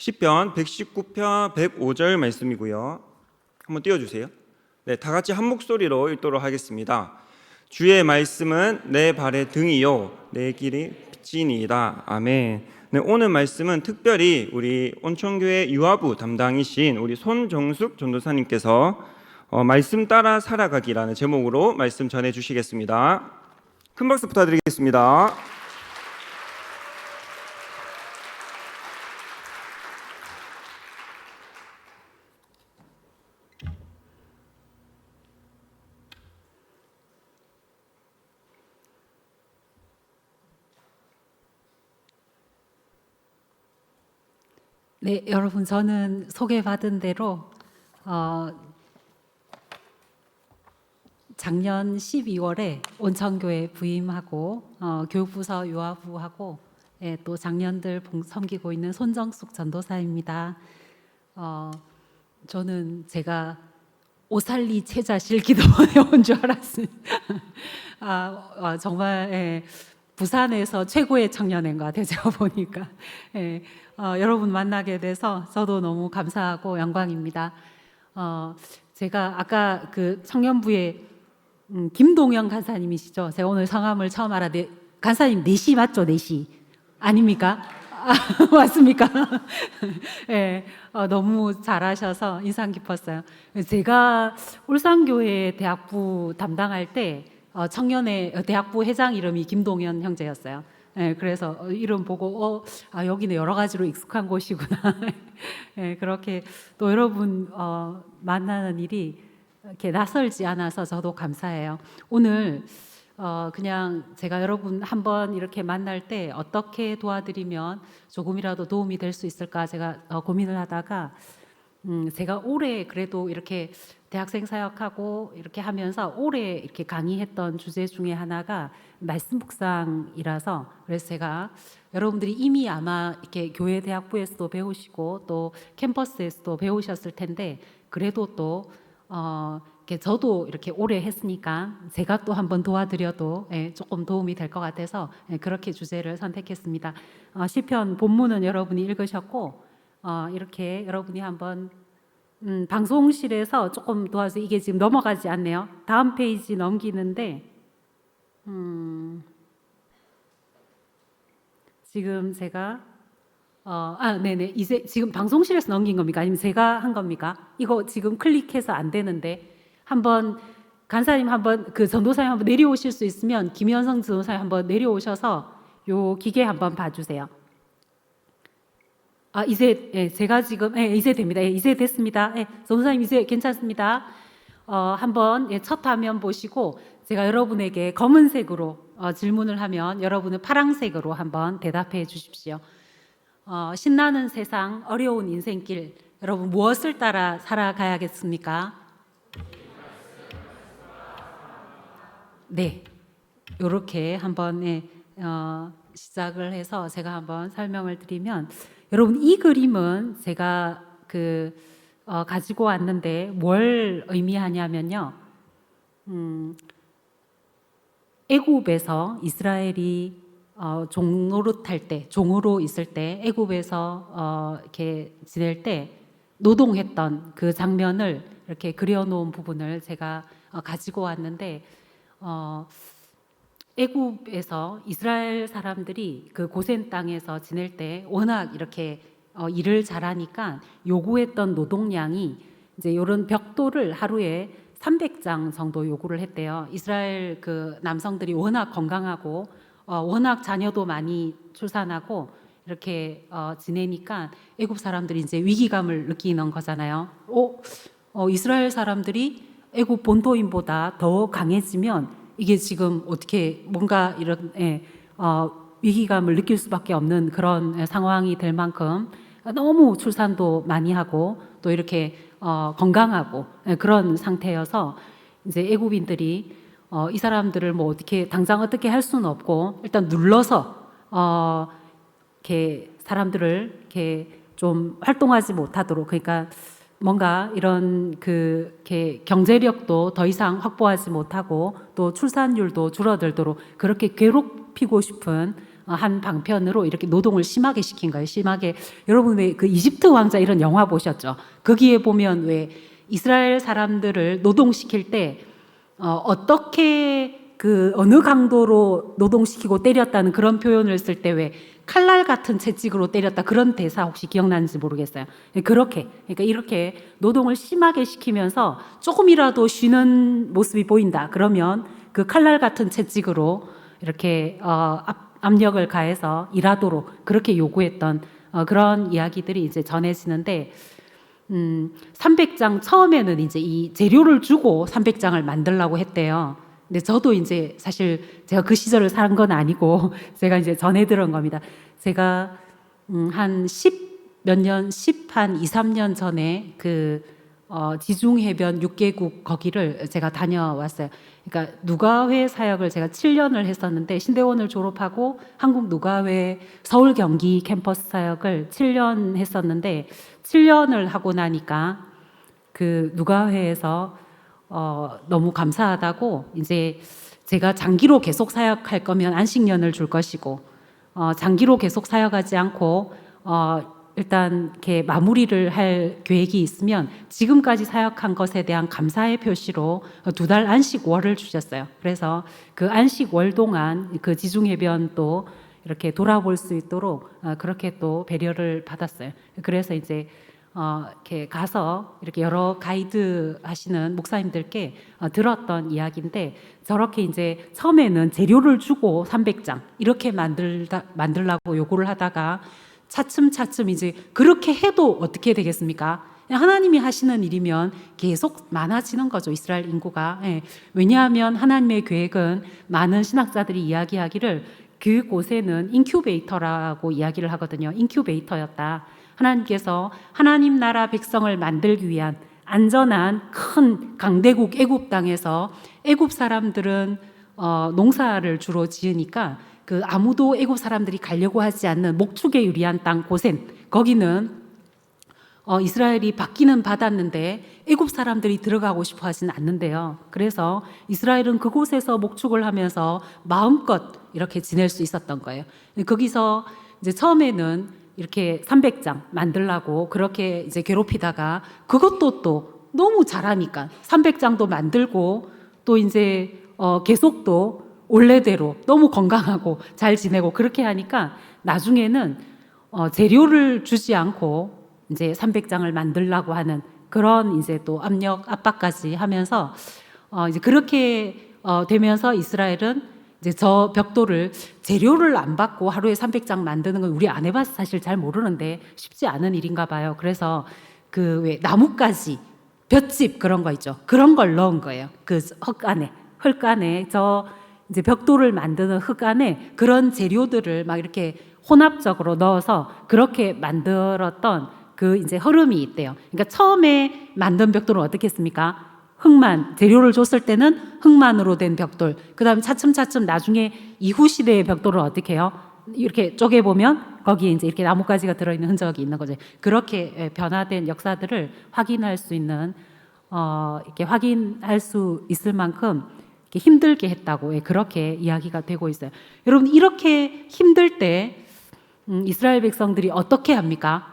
시편 119편 105절 말씀이고요. 한번 띄워주세요. 네, 다 같이 한 목소리로 읽도록 하겠습니다. 주의 말씀은 내 발의 등이요 내 길이 빛이니이다. 아멘. 네, 오늘 말씀은 특별히 우리 온천교회 유아부 담당이신 우리 손정숙 전도사님께서 말씀 따라 살아가기라는 제목으로 말씀 전해주시겠습니다. 큰 박수 부탁드리겠습니다. 네, 여러분, 저는 소개받은 대로 작년 12월에 온천교회 부임하고 교부서 유아부하고 또 작년들 섬기고 있는 손정숙 전도사입니다. 저는 제가 오살리 채자실 기도원에 온 줄 알았어요. 정말 부산에서 최고의 청년회인가 제가 보니까 여러분 만나게 돼서 저도 너무 감사하고 영광입니다. 제가 아까 그 청년부에 김동영 간사님이시죠? 제가 오늘 성함을 처음 간사님 내시 맞죠? 내시 아닙니까? 맞습니까? 네, 너무 잘하셔서 인상 깊었어요. 제가 울산교회 대학부 담당할 때 청년회 대학부 회장 이름이 김동현 형제였어요. 네, 그래서 이름 보고 여기는 여러 가지로 익숙한 곳이구나. 네, 그렇게 또 여러분 만나는 일이 이렇게 낯설지 않아서 저도 감사해요. 오늘 그냥 제가 여러분 한번 이렇게 만날 때 어떻게 도와드리면 조금이라도 도움이 될 수 있을까 제가 고민을 하다가 제가 올해 그래도 이렇게 대학생 사역하고 이렇게 하면서 올해 이렇게 강의했던 주제 중에 하나가 말씀 묵상이라서 그래서 제가 여러분들이 이미 아마 이렇게 교회 대학부에서도 배우시고 또 캠퍼스에서도 배우셨을 텐데 그래도 또 이렇게 저도 이렇게 오래 했으니까 제가 또 한번 도와드려도 조금 도움이 될 것 같아서 그렇게 주제를 선택했습니다. 시편 본문은 여러분이 읽으셨고 이렇게 여러분이 한번 방송실에서 조금 도와서 이게 지금 넘어가지 않네요. 다음 페이지 넘기는데 지금 제가 네네 이제 지금 방송실에서 넘긴 겁니까? 아니면 제가 한 겁니까? 이거 지금 클릭해서 안 되는데 한번 간사님 한번 그 전도사님 한번 내려오실 수 있으면 김현성 전도사님 한번 내려오셔서 요 기계 한번 봐주세요. 이제 제가 지금 이제 됩니다. 이제 됐습니다. 전도사님 이제 괜찮습니다. 한번 첫 화면 보시고 제가 여러분에게 검은색으로 질문을 하면 여러분은 파란색으로 한번 대답해 주십시오. 신나는 세상, 어려운 인생길, 여러분 무엇을 따라 살아가야겠습니까? 네, 이렇게 한번 시작을 해서 제가 한번 설명을 드리면 여러분 이 그림은 제가 가지고 왔는데 뭘 의미하냐면요. 애굽에서 이스라엘이 종으로 있을 때 애굽에서 이렇게 지낼 때 노동했던 그 장면을 이렇게 그려놓은 부분을 제가 가지고 왔는데 애굽에서 이스라엘 사람들이 그 고센 땅에서 지낼 때 워낙 이렇게 일을 잘하니까 요구했던 노동량이 이제 이런 벽돌을 하루에 300장 정도 요구를 했대요. 이스라엘 그 남성들이 워낙 건강하고 워낙 자녀도 많이 출산하고 이렇게 지내니까 애굽 사람들이 이제 위기감을 느끼는 거잖아요. 이스라엘 사람들이 애굽 본토인보다 더 강해지면 이게 지금 어떻게 뭔가 이런 위기감을 느낄 수밖에 없는 그런 상황이 될 만큼 너무 출산도 많이 하고 또 이렇게 건강하고 그런 상태여서 이제 애굽인들이 이 사람들을 뭐 어떻게 당장 어떻게 할 수는 없고 일단 눌러서 이렇게 사람들을 이렇게 좀 활동하지 못하도록 그러니까 뭔가 이런 이렇게 경제력도 더 이상 확보하지 못하고 또 출산율도 줄어들도록 그렇게 괴롭히고 싶은 한 방편으로 이렇게 노동을 심하게 시킨 거예요. 심하게. 여러분 왜 그 이집트 왕자 이런 영화 보셨죠? 거기에 보면 왜 이스라엘 사람들을 노동시킬 때 어떻게 그 어느 강도로 노동시키고 때렸다는 그런 표현을 쓸 때 왜 칼날 같은 채찍으로 때렸다 그런 대사 혹시 기억나는지 모르겠어요. 그렇게 그러니까 이렇게 노동을 심하게 시키면서 조금이라도 쉬는 모습이 보인다. 그러면 그 칼날 같은 채찍으로 이렇게 압력을 가해서 일하도록 그렇게 요구했던 그런 이야기들이 이제 전해지는데 300장 처음에는 이제 이 재료를 주고 300장을 만들려고 했대요. 근데 저도 이제 사실 제가 그 시절을 산 건 아니고 제가 이제 전해 들은 겁니다. 제가 한 10몇 년, 10한 2, 3년 전에 그 지중해변 6개국 거기를 제가 다녀왔어요. 그러니까 누가회 사역을 제가 7년을 했었는데 신대원을 졸업하고 한국 누가회 서울 경기 캠퍼스 사역을 7년 했었는데 7년을 하고 나니까 그 누가회에서 너무 감사하다고 이제 제가 장기로 계속 사역할 거면 안식년을 줄 것이고 장기로 계속 사역하지 않고 일단 이렇게 마무리를 할 계획이 있으면 지금까지 사역한 것에 대한 감사의 표시로 2달 안식월을 주셨어요. 그래서 그 안식월 동안 그 지중해변 또 이렇게 돌아볼 수 있도록 그렇게 또 배려를 받았어요. 그래서 이제 이렇게 가서 이렇게 여러 가이드 하시는 목사님들께 들었던 이야기인데 저렇게 이제 처음에는 재료를 주고 300장 이렇게 만들라고 요구를 하다가 차츰차츰 이제 그렇게 해도 어떻게 되겠습니까? 하나님이 하시는 일이면 계속 많아지는 거죠. 이스라엘 인구가. 왜냐하면 하나님의 계획은 많은 신학자들이 이야기하기를 그곳에는 인큐베이터라고 이야기를 하거든요. 인큐베이터였다. 하나님께서 하나님 나라 백성을 만들기 위한 안전한 큰 강대국 애굽 땅에서 애굽 사람들은 농사를 주로 지으니까 그 아무도 애굽 사람들이 가려고 하지 않는 목축에 유리한 땅 고센 거기는 이스라엘이 받기는 받았는데 애굽 사람들이 들어가고 싶어 하진 않는데요. 그래서 이스라엘은 그곳에서 목축을 하면서 마음껏 이렇게 지낼 수 있었던 거예요. 거기서 이제 처음에는 이렇게 300장 만들라고 그렇게 이제 괴롭히다가 그것도 또 너무 잘하니까 300장도 만들고 또 이제 계속 또 원래대로 너무 건강하고 잘 지내고 그렇게 하니까 나중에는 재료를 주지 않고 이제 300장을 만들라고 하는 그런 이제 또 압박까지 하면서 이제 그렇게 되면서 이스라엘은 이제 저 벽돌을 재료를 안 받고 하루에 300장 만드는 건 우리 안 해봐서 사실 잘 모르는데 쉽지 않은 일인가 봐요. 그래서 그 왜 나뭇가지, 볏짚 그런 거 있죠. 그런 걸 넣은 거예요. 그 흙 안에 저 이제 벽돌을 만드는 흙 안에 그런 재료들을 막 이렇게 혼합적으로 넣어서 그렇게 만들었던 그 이제 흐름이 있대요. 그러니까 처음에 만든 벽돌은 어떻게 했습니까? 흙만 재료를 줬을 때는 흙만으로 된 벽돌. 그다음 차츰차츰 나중에 이후 시대의 벽돌을 어떻게 해요? 이렇게 쪼개 보면 거기에 이제 이렇게 나뭇가지가 들어있는 흔적이 있는 거죠. 그렇게 변화된 역사들을 확인할 수 있는 이렇게 확인할 수 있을 만큼 이렇게 힘들게 했다고 그렇게 이야기가 되고 있어요. 여러분 이렇게 힘들 때 이스라엘 백성들이 어떻게 합니까?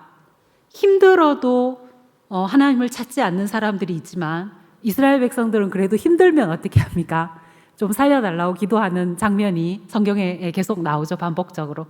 힘들어도 하나님을 찾지 않는 사람들이 있지만 이스라엘 백성들은 그래도 힘들면 어떻게 합니까? 좀 살려달라고 기도하는 장면이 성경에 계속 나오죠. 반복적으로.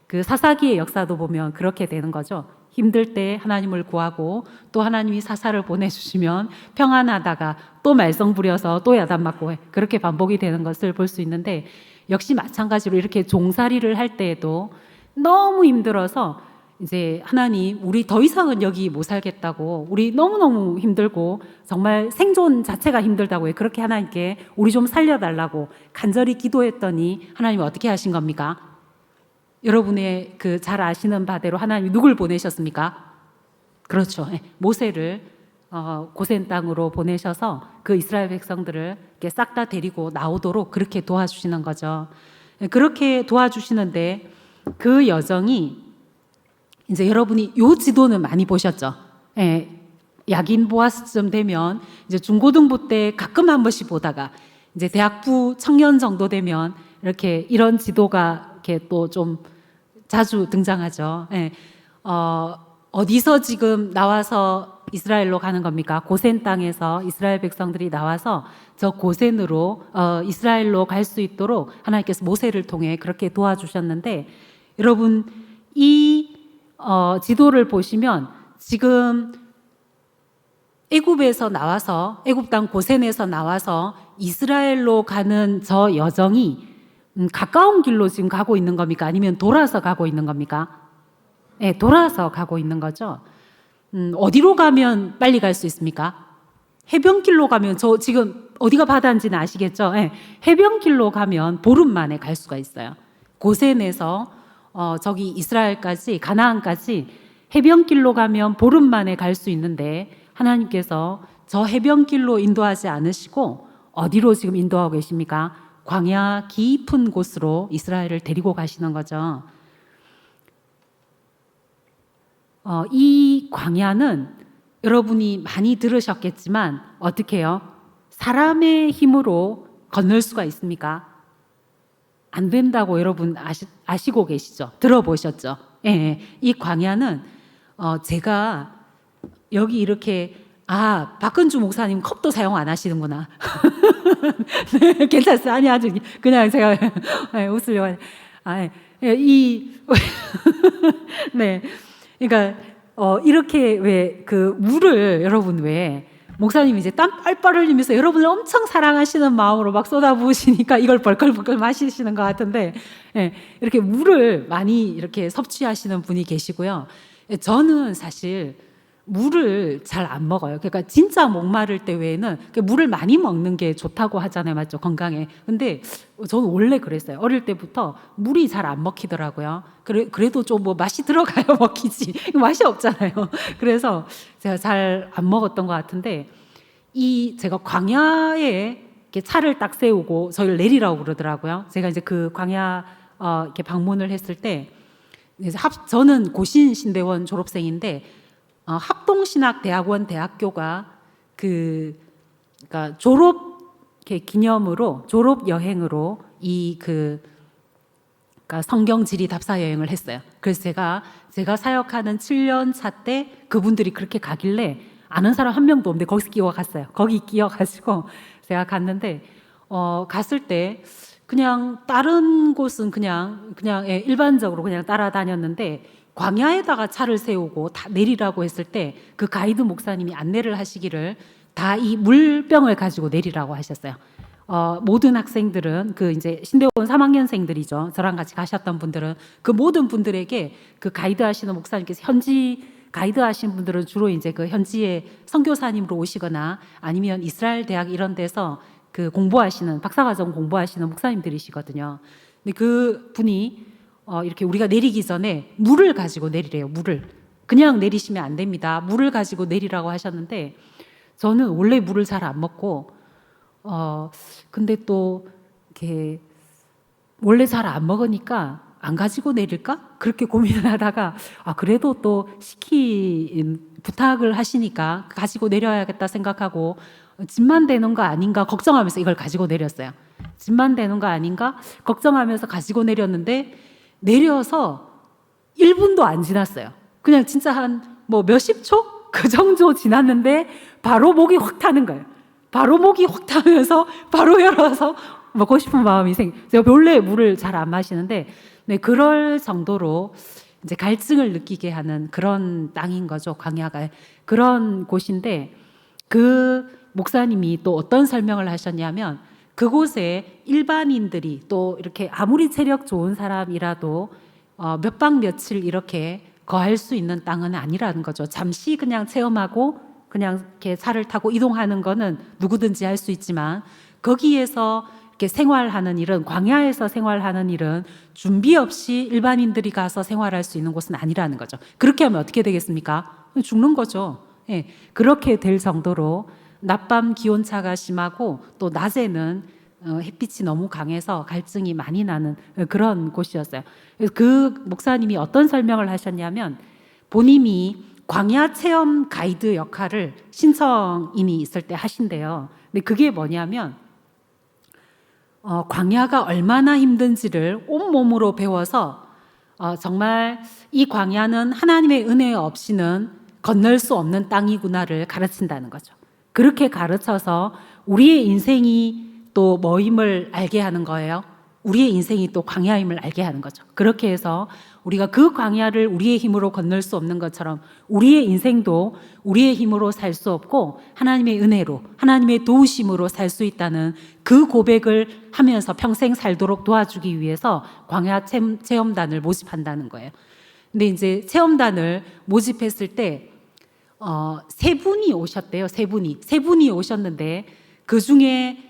그 사사기의 역사도 보면 그렇게 되는 거죠. 힘들 때 하나님을 구하고 또 하나님이 사사를 보내주시면 평안하다가 또 말썽 부려서 또 야단 맞고 그렇게 반복이 되는 것을 볼 수 있는데 역시 마찬가지로 이렇게 종살이를 할 때에도 너무 힘들어서 이제 하나님 우리 더 이상은 여기 못 살겠다고 우리 너무너무 힘들고 정말 생존 자체가 힘들다고 그렇게 하나님께 우리 좀 살려달라고 간절히 기도했더니 하나님 어떻게 하신 겁니까? 여러분의 그 잘 아시는 바대로 하나님이 누굴 보내셨습니까? 그렇죠. 모세를 고센 땅으로 보내셔서 그 이스라엘 백성들을 싹 다 데리고 나오도록 그렇게 도와주시는 거죠. 그렇게 도와주시는데 그 여정이 이제 여러분이 요 지도는 많이 보셨죠? 약인 보아스쯤 되면 이제 중고등부 때 가끔 한 번씩 보다가 이제 대학부 청년 정도 되면 이렇게 이런 지도가 이렇게 또 좀 자주 등장하죠. 예. 어디서 지금 나와서 이스라엘로 가는 겁니까? 고센 땅에서 이스라엘 백성들이 나와서 저 고센으로 이스라엘로 갈 수 있도록 하나님께서 모세를 통해 그렇게 도와주셨는데, 여러분 이 지도를 보시면 지금 애굽에서 나와서, 애굽 땅 고센에서 나와서 이스라엘로 가는 저 여정이 가까운 길로 지금 가고 있는 겁니까? 아니면 돌아서 가고 있는 겁니까? 네, 돌아서 가고 있는 거죠. 어디로 가면 빨리 갈 수 있습니까? 해변길로 가면, 저 지금 어디가 바다인지는 아시겠죠? 네, 해변길로 가면 보름 만에 갈 수가 있어요. 고센에서 저기 이스라엘까지, 가나안까지 해변길로 가면 보름 만에 갈 수 있는데, 하나님께서 저 해변길로 인도하지 않으시고 어디로 지금 인도하고 계십니까? 광야 깊은 곳으로 이스라엘을 데리고 가시는 거죠. 이 광야는 여러분이 많이 들으셨겠지만 어떻게 해요? 사람의 힘으로 건널 수가 있습니까? 안 된다고 여러분 아시고 계시죠? 들어보셨죠? 예, 이 광야는 제가 여기 이렇게, 박근주 목사님 컵도 사용 안 하시는구나. 네, 괜찮어요. 아니, 아주 그냥 제가 웃으려고. 네, 그러니까 이렇게 왜 그 물을 여러분 왜 목사님이 이제 땀 뻘뻘 흘리면서 여러분을 엄청 사랑하시는 마음으로 막 쏟아부으시니까 이걸 벌컥벌컥 마시시는 것 같은데, 이렇게 물을 많이 이렇게 섭취하시는 분이 계시고요. 저는 사실 물을 잘 안 먹어요. 그러니까 진짜 목마를 때 외에는 물을 많이 먹는 게 좋다고 하잖아요. 맞죠? 건강에. 근데 저는 원래 그랬어요. 어릴 때부터 물이 잘 안 먹히더라고요. 그래도 좀 뭐 맛이 들어가야 먹히지. 맛이 없잖아요. 그래서 제가 잘 안 먹었던 것 같은데, 제가 광야에 이렇게 차를 딱 세우고 저희를 내리라고 그러더라고요. 제가 이제 그 광야 이렇게 방문을 했을 때, 저는 고신신대원 졸업생인데, 합동신학대학원 대학교가 그러니까 졸업 기념으로, 졸업 여행으로 그러니까 성경 지리 답사 여행을 했어요. 그래서 제가 사역하는 7년 차 때 그분들이 그렇게 가길래 아는 사람 한 명도 없는데 거기서 끼어갔어요. 거기 끼어가지고 제가 갔는데 갔을 때 그냥 다른 곳은 그냥 일반적으로 그냥 따라다녔는데, 광야에다가 차를 세우고 다 내리라고 했을 때 그 가이드 목사님이 안내를 하시기를 다 이 물병을 가지고 내리라고 하셨어요. 모든 학생들은 그 이제 신대원 3학년생들이죠. 저랑 같이 가셨던 분들은 그 모든 분들에게 그 가이드 하시는 목사님께서, 현지 가이드 하시는 분들은 주로 이제 그 현지에 선교사님으로 오시거나 아니면 이스라엘 대학 이런 데서 그 공부하시는, 박사과정 공부하시는 목사님들이시거든요. 근데 그 분이 이렇게 우리가 내리기 전에 물을 가지고 내리래요. 물을. 그냥 내리시면 안 됩니다. 물을 가지고 내리라고 하셨는데, 저는 원래 물을 잘 안 먹고 근데 또 이렇게 원래 잘 안 먹으니까 안 가지고 내릴까? 그렇게 고민을 하다가 그래도 또 부탁을 하시니까 가지고 내려야겠다 생각하고, 짐만 되는 거 아닌가 걱정하면서 이걸 가지고 내렸어요. 짐만 되는 거 아닌가 걱정하면서 가지고 내렸는데, 내려서 1분도 안 지났어요. 그냥 진짜 한 뭐 몇십 초? 그 정도 지났는데 바로 목이 확 타는 거예요. 바로 목이 확 타면서 바로 열어서 먹고 싶은 마음이 제가 원래 물을 잘 안 마시는데, 네, 그럴 정도로 이제 갈증을 느끼게 하는 그런 땅인 거죠. 광야가 그런 곳인데, 그 목사님이 또 어떤 설명을 하셨냐면, 그곳에 일반인들이 또 이렇게 아무리 체력 좋은 사람이라도 몇 박 며칠 이렇게 거할 수 있는 땅은 아니라는 거죠. 잠시 그냥 체험하고 그냥 이렇게 차를 타고 이동하는 거는 누구든지 할 수 있지만, 거기에서 이렇게 생활하는 일은, 광야에서 생활하는 일은 준비 없이 일반인들이 가서 생활할 수 있는 곳은 아니라는 거죠. 그렇게 하면 어떻게 되겠습니까? 죽는 거죠. 예, 그렇게 될 정도로 낮밤 기온차가 심하고, 또 낮에는 햇빛이 너무 강해서 갈증이 많이 나는 그런 곳이었어요. 그래서 그 목사님이 어떤 설명을 하셨냐면, 본인이 광야 체험 가이드 역할을 신청인이 있을 때 하신대요. 근데 그게 뭐냐면, 광야가 얼마나 힘든지를 온몸으로 배워서 정말 이 광야는 하나님의 은혜 없이는 건널 수 없는 땅이구나를 가르친다는 거죠. 그렇게 가르쳐서 우리의 인생이 또 뭐임을 알게 하는 거예요. 우리의 인생이 또 광야임을 알게 하는 거죠. 그렇게 해서 우리가 그 광야를 우리의 힘으로 건널 수 없는 것처럼 우리의 인생도 우리의 힘으로 살 수 없고 하나님의 은혜로, 하나님의 도우심으로 살 수 있다는 그 고백을 하면서 평생 살도록 도와주기 위해서 광야 체험단을 모집한다는 거예요. 근데 이제 체험단을 모집했을 때 세 분이 오셨대요. 세 분이 오셨는데 그 중에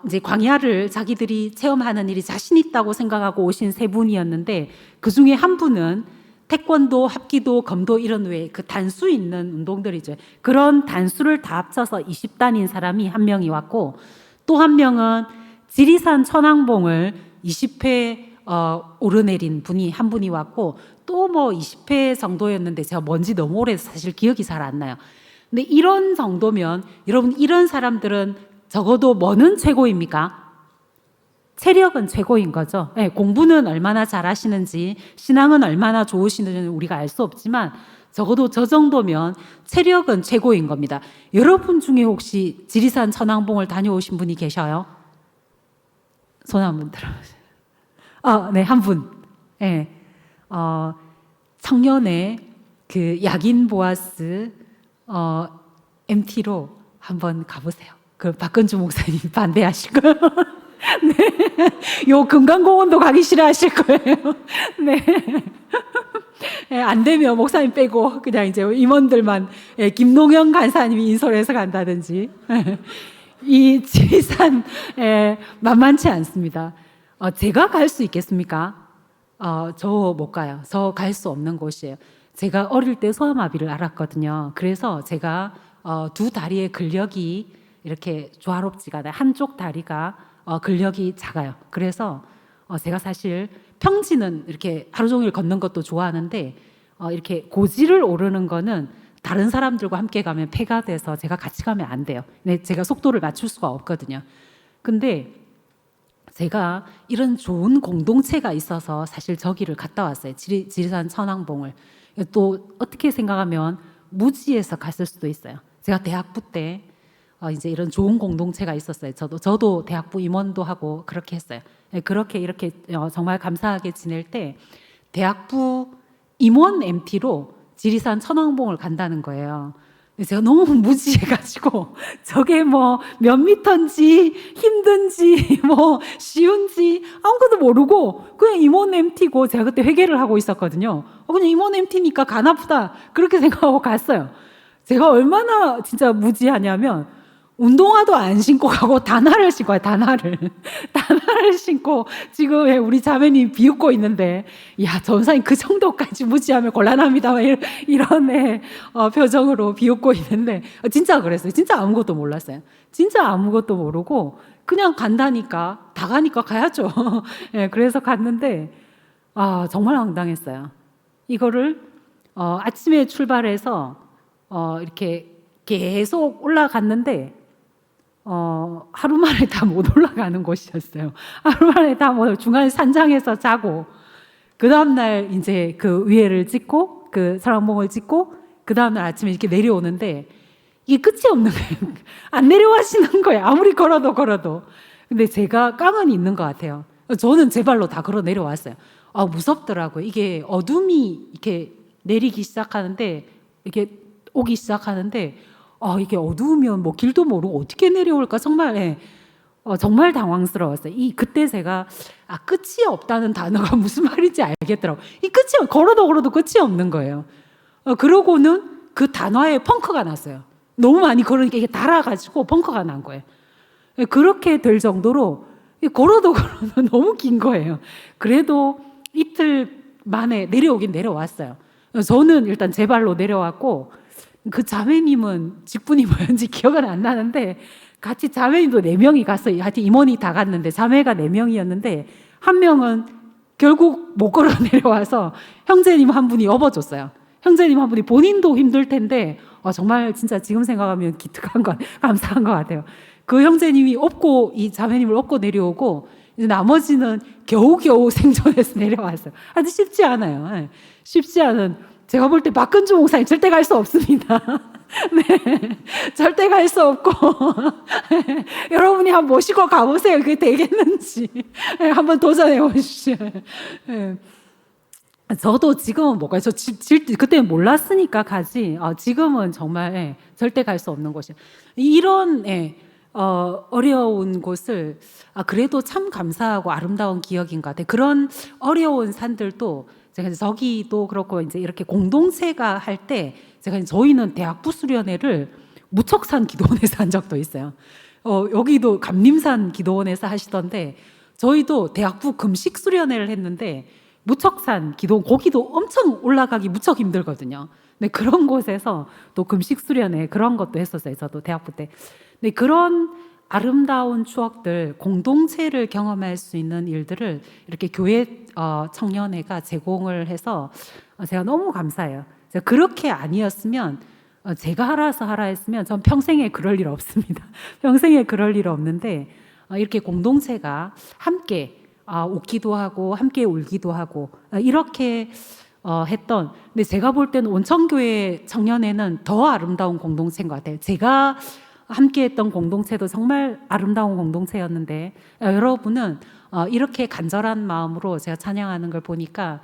이제 광야를 자기들이 체험하는 일이 자신 있다고 생각하고 오신 세 분이었는데 그 중에 한 분은 태권도, 합기도, 검도 이런 외에 그 단수 있는 운동들이죠. 그런 단수를 다 합쳐서 20단인 사람이 한 명이 왔고 또 한 명은 지리산 천왕봉을 20회 오르내린 분이 한 분이 왔고 또 뭐 20회 정도였는데 제가 뭔지 너무 오래돼서 사실 기억이 잘 안 나요. 근데 이런 정도면 여러분 이런 사람들은 적어도 뭐는 최고입니까? 체력은 최고인 거죠. 네, 공부는 얼마나 잘하시는지 신앙은 얼마나 좋으시는지 우리가 알 수 없지만 적어도 저 정도면 체력은 최고인 겁니다. 여러분 중에 혹시 지리산 천왕봉을 다녀오신 분이 계셔요? 손 한번 들어보세요. 네, 한 분. 네, 청년의 그 약인 보아스 MT로 한번 가보세요. 그 박건주 목사님 반대하실 거예요. 네, 요 금강공원도 가기 싫어하실 거예요. 네. 네, 안 되면 목사님 빼고 그냥 이제 임원들만 김동영 간사님이 인솔해서 간다든지 이 지리산 만만치 않습니다. 제가 갈 수 있겠습니까? 저 못 가요. 저 갈 수 없는 곳이에요. 제가 어릴 때 소아마비를 앓았거든요. 그래서 제가 두 다리의 근력이 이렇게 조화롭지가 않아요. 한쪽 다리가 근력이 작아요. 그래서 제가 사실 평지는 이렇게 하루 종일 걷는 것도 좋아하는데 이렇게 고지를 오르는 거는 다른 사람들과 함께 가면 폐가 돼서 제가 같이 가면 안 돼요. 근데 제가 속도를 맞출 수가 없거든요. 근데 제가 이런 좋은 공동체가 있어서 사실 저기를 갔다 왔어요. 지리산 천왕봉을. 또 어떻게 생각하면 무지에서 갔을 수도 있어요. 제가 대학부 때 이제 이런 좋은 공동체가 있었어요. 저도 대학부 임원도 하고 그렇게 했어요. 그렇게 이렇게 정말 감사하게 지낼 때 대학부 임원 MT로 지리산 천왕봉을 간다는 거예요. 제가 너무 무지해가지고 저게 뭐 몇 미터인지 힘든지 뭐 쉬운지 아무것도 모르고 그냥 임원 MT고 제가 그때 회계를 하고 있었거든요. 그냥 임원 MT니까 가나보다 그렇게 생각하고 갔어요. 제가 얼마나 진짜 무지하냐면 운동화도 안 신고 가고 단화를 신고 가요. 단화를 신고 지금 우리 자매님 비웃고 있는데 야 전사님 그 정도까지 무지하면 곤란합니다. 이런 표정으로 비웃고 있는데 진짜 그랬어요. 진짜 아무것도 몰랐어요. 진짜 아무것도 모르고 그냥 간다니까 다 가니까 가야죠. 네, 그래서 갔는데 정말 황당했어요. 이거를 아침에 출발해서 이렇게 계속 올라갔는데 하루 만에 다 못 올라가는 곳이었어요. 하루 만에 다 뭐 중간에 산장에서 자고 그 다음날 이제 그 위에를 찍고 그 천왕봉을 찍고 그 다음날 아침에 이렇게 내려오는데 이게 끝이 없는 거예요. 안 내려가시는 거예요. 아무리 걸어도. 근데 제가 깡은 있는 것 같아요. 저는 제 발로 다 걸어 내려왔어요. 무섭더라고요. 이게 어둠이 이렇게 내리기 시작하는데 이렇게 오기 시작하는데 이게 어두우면 뭐 길도 모르고 어떻게 내려올까 정말 정말 당황스러웠어요. 그때 제가 끝이 없다는 단어가 무슨 말인지 알겠더라고요. 이 끝이 걸어도 끝이 없는 거예요. 그러고는 그 단화에 펑크가 났어요. 너무 많이 걸으니까 이게 달아가지고 펑크가 난 거예요. 그렇게 될 정도로 걸어도 너무 긴 거예요. 그래도 이틀 만에 내려오긴 내려왔어요. 저는 일단 제 발로 내려왔고 그 자매님은 직분이 뭐였는지 기억은 안 나는데 같이 자매님도 4명이 갔어요. 하여튼 임원이 다 갔는데 자매가 4명이었는데 한 명은 결국 못 걸어 내려와서 형제님 한 분이 업어줬어요. 형제님 한 분이 본인도 힘들 텐데 정말 진짜 지금 생각하면 기특한 거 감사한 것 같아요. 그 형제님이 업고 이 자매님을 업고 내려오고 이제 나머지는 겨우겨우 생존해서 내려왔어요. 아주 쉽지 않아요. 예. 쉽지 않은 제가 볼 때 박근주 목사님 절대 갈 수 없습니다. 네, 절대 갈 수 없고 여러분이 한번 모시고 가보세요. 그게 되겠는지 한번 도전해 보십시오. 네. 저도 지금은 못 가요. 그때는 몰랐으니까 가지. 지금은 정말 절대 갈 수 없는 곳이에요. 이런 어려운 곳을 그래도 참 감사하고 아름다운 기억인 것 같아요. 그런 어려운 산들도 제가 저기도 그렇고 이제 이렇게 공동체가 할 때 제가 저희는 대학부 수련회를 무척산 기도원에서 한 적도 있어요. 여기도 감림산 기도원에서 하시던데 저희도 대학부 금식 수련회를 했는데 무척산 기도원 거기도 엄청 올라가기 무척 힘들거든요. 근데 그런 곳에서 또 금식 수련회 그런 것도 했었어요. 저도 대학부 때. 근데 그런 아름다운 추억들, 공동체를 경험할 수 있는 일들을 이렇게 교회 청년회가 제공을 해서 제가 너무 감사해요. 제가 그렇게 아니었으면 제가 알아서 하라 했으면 전 평생에 그럴 일 없습니다. 평생에 그럴 일 없는데 이렇게 공동체가 함께 웃기도 하고 함께 울기도 하고 이렇게 했던 근데 제가 볼 때는 온천교회 청년회는 더 아름다운 공동체인 것 같아요. 제가 함께했던 공동체도 정말 아름다운 공동체였는데 여러분은 이렇게 간절한 마음으로 제가 찬양하는 걸 보니까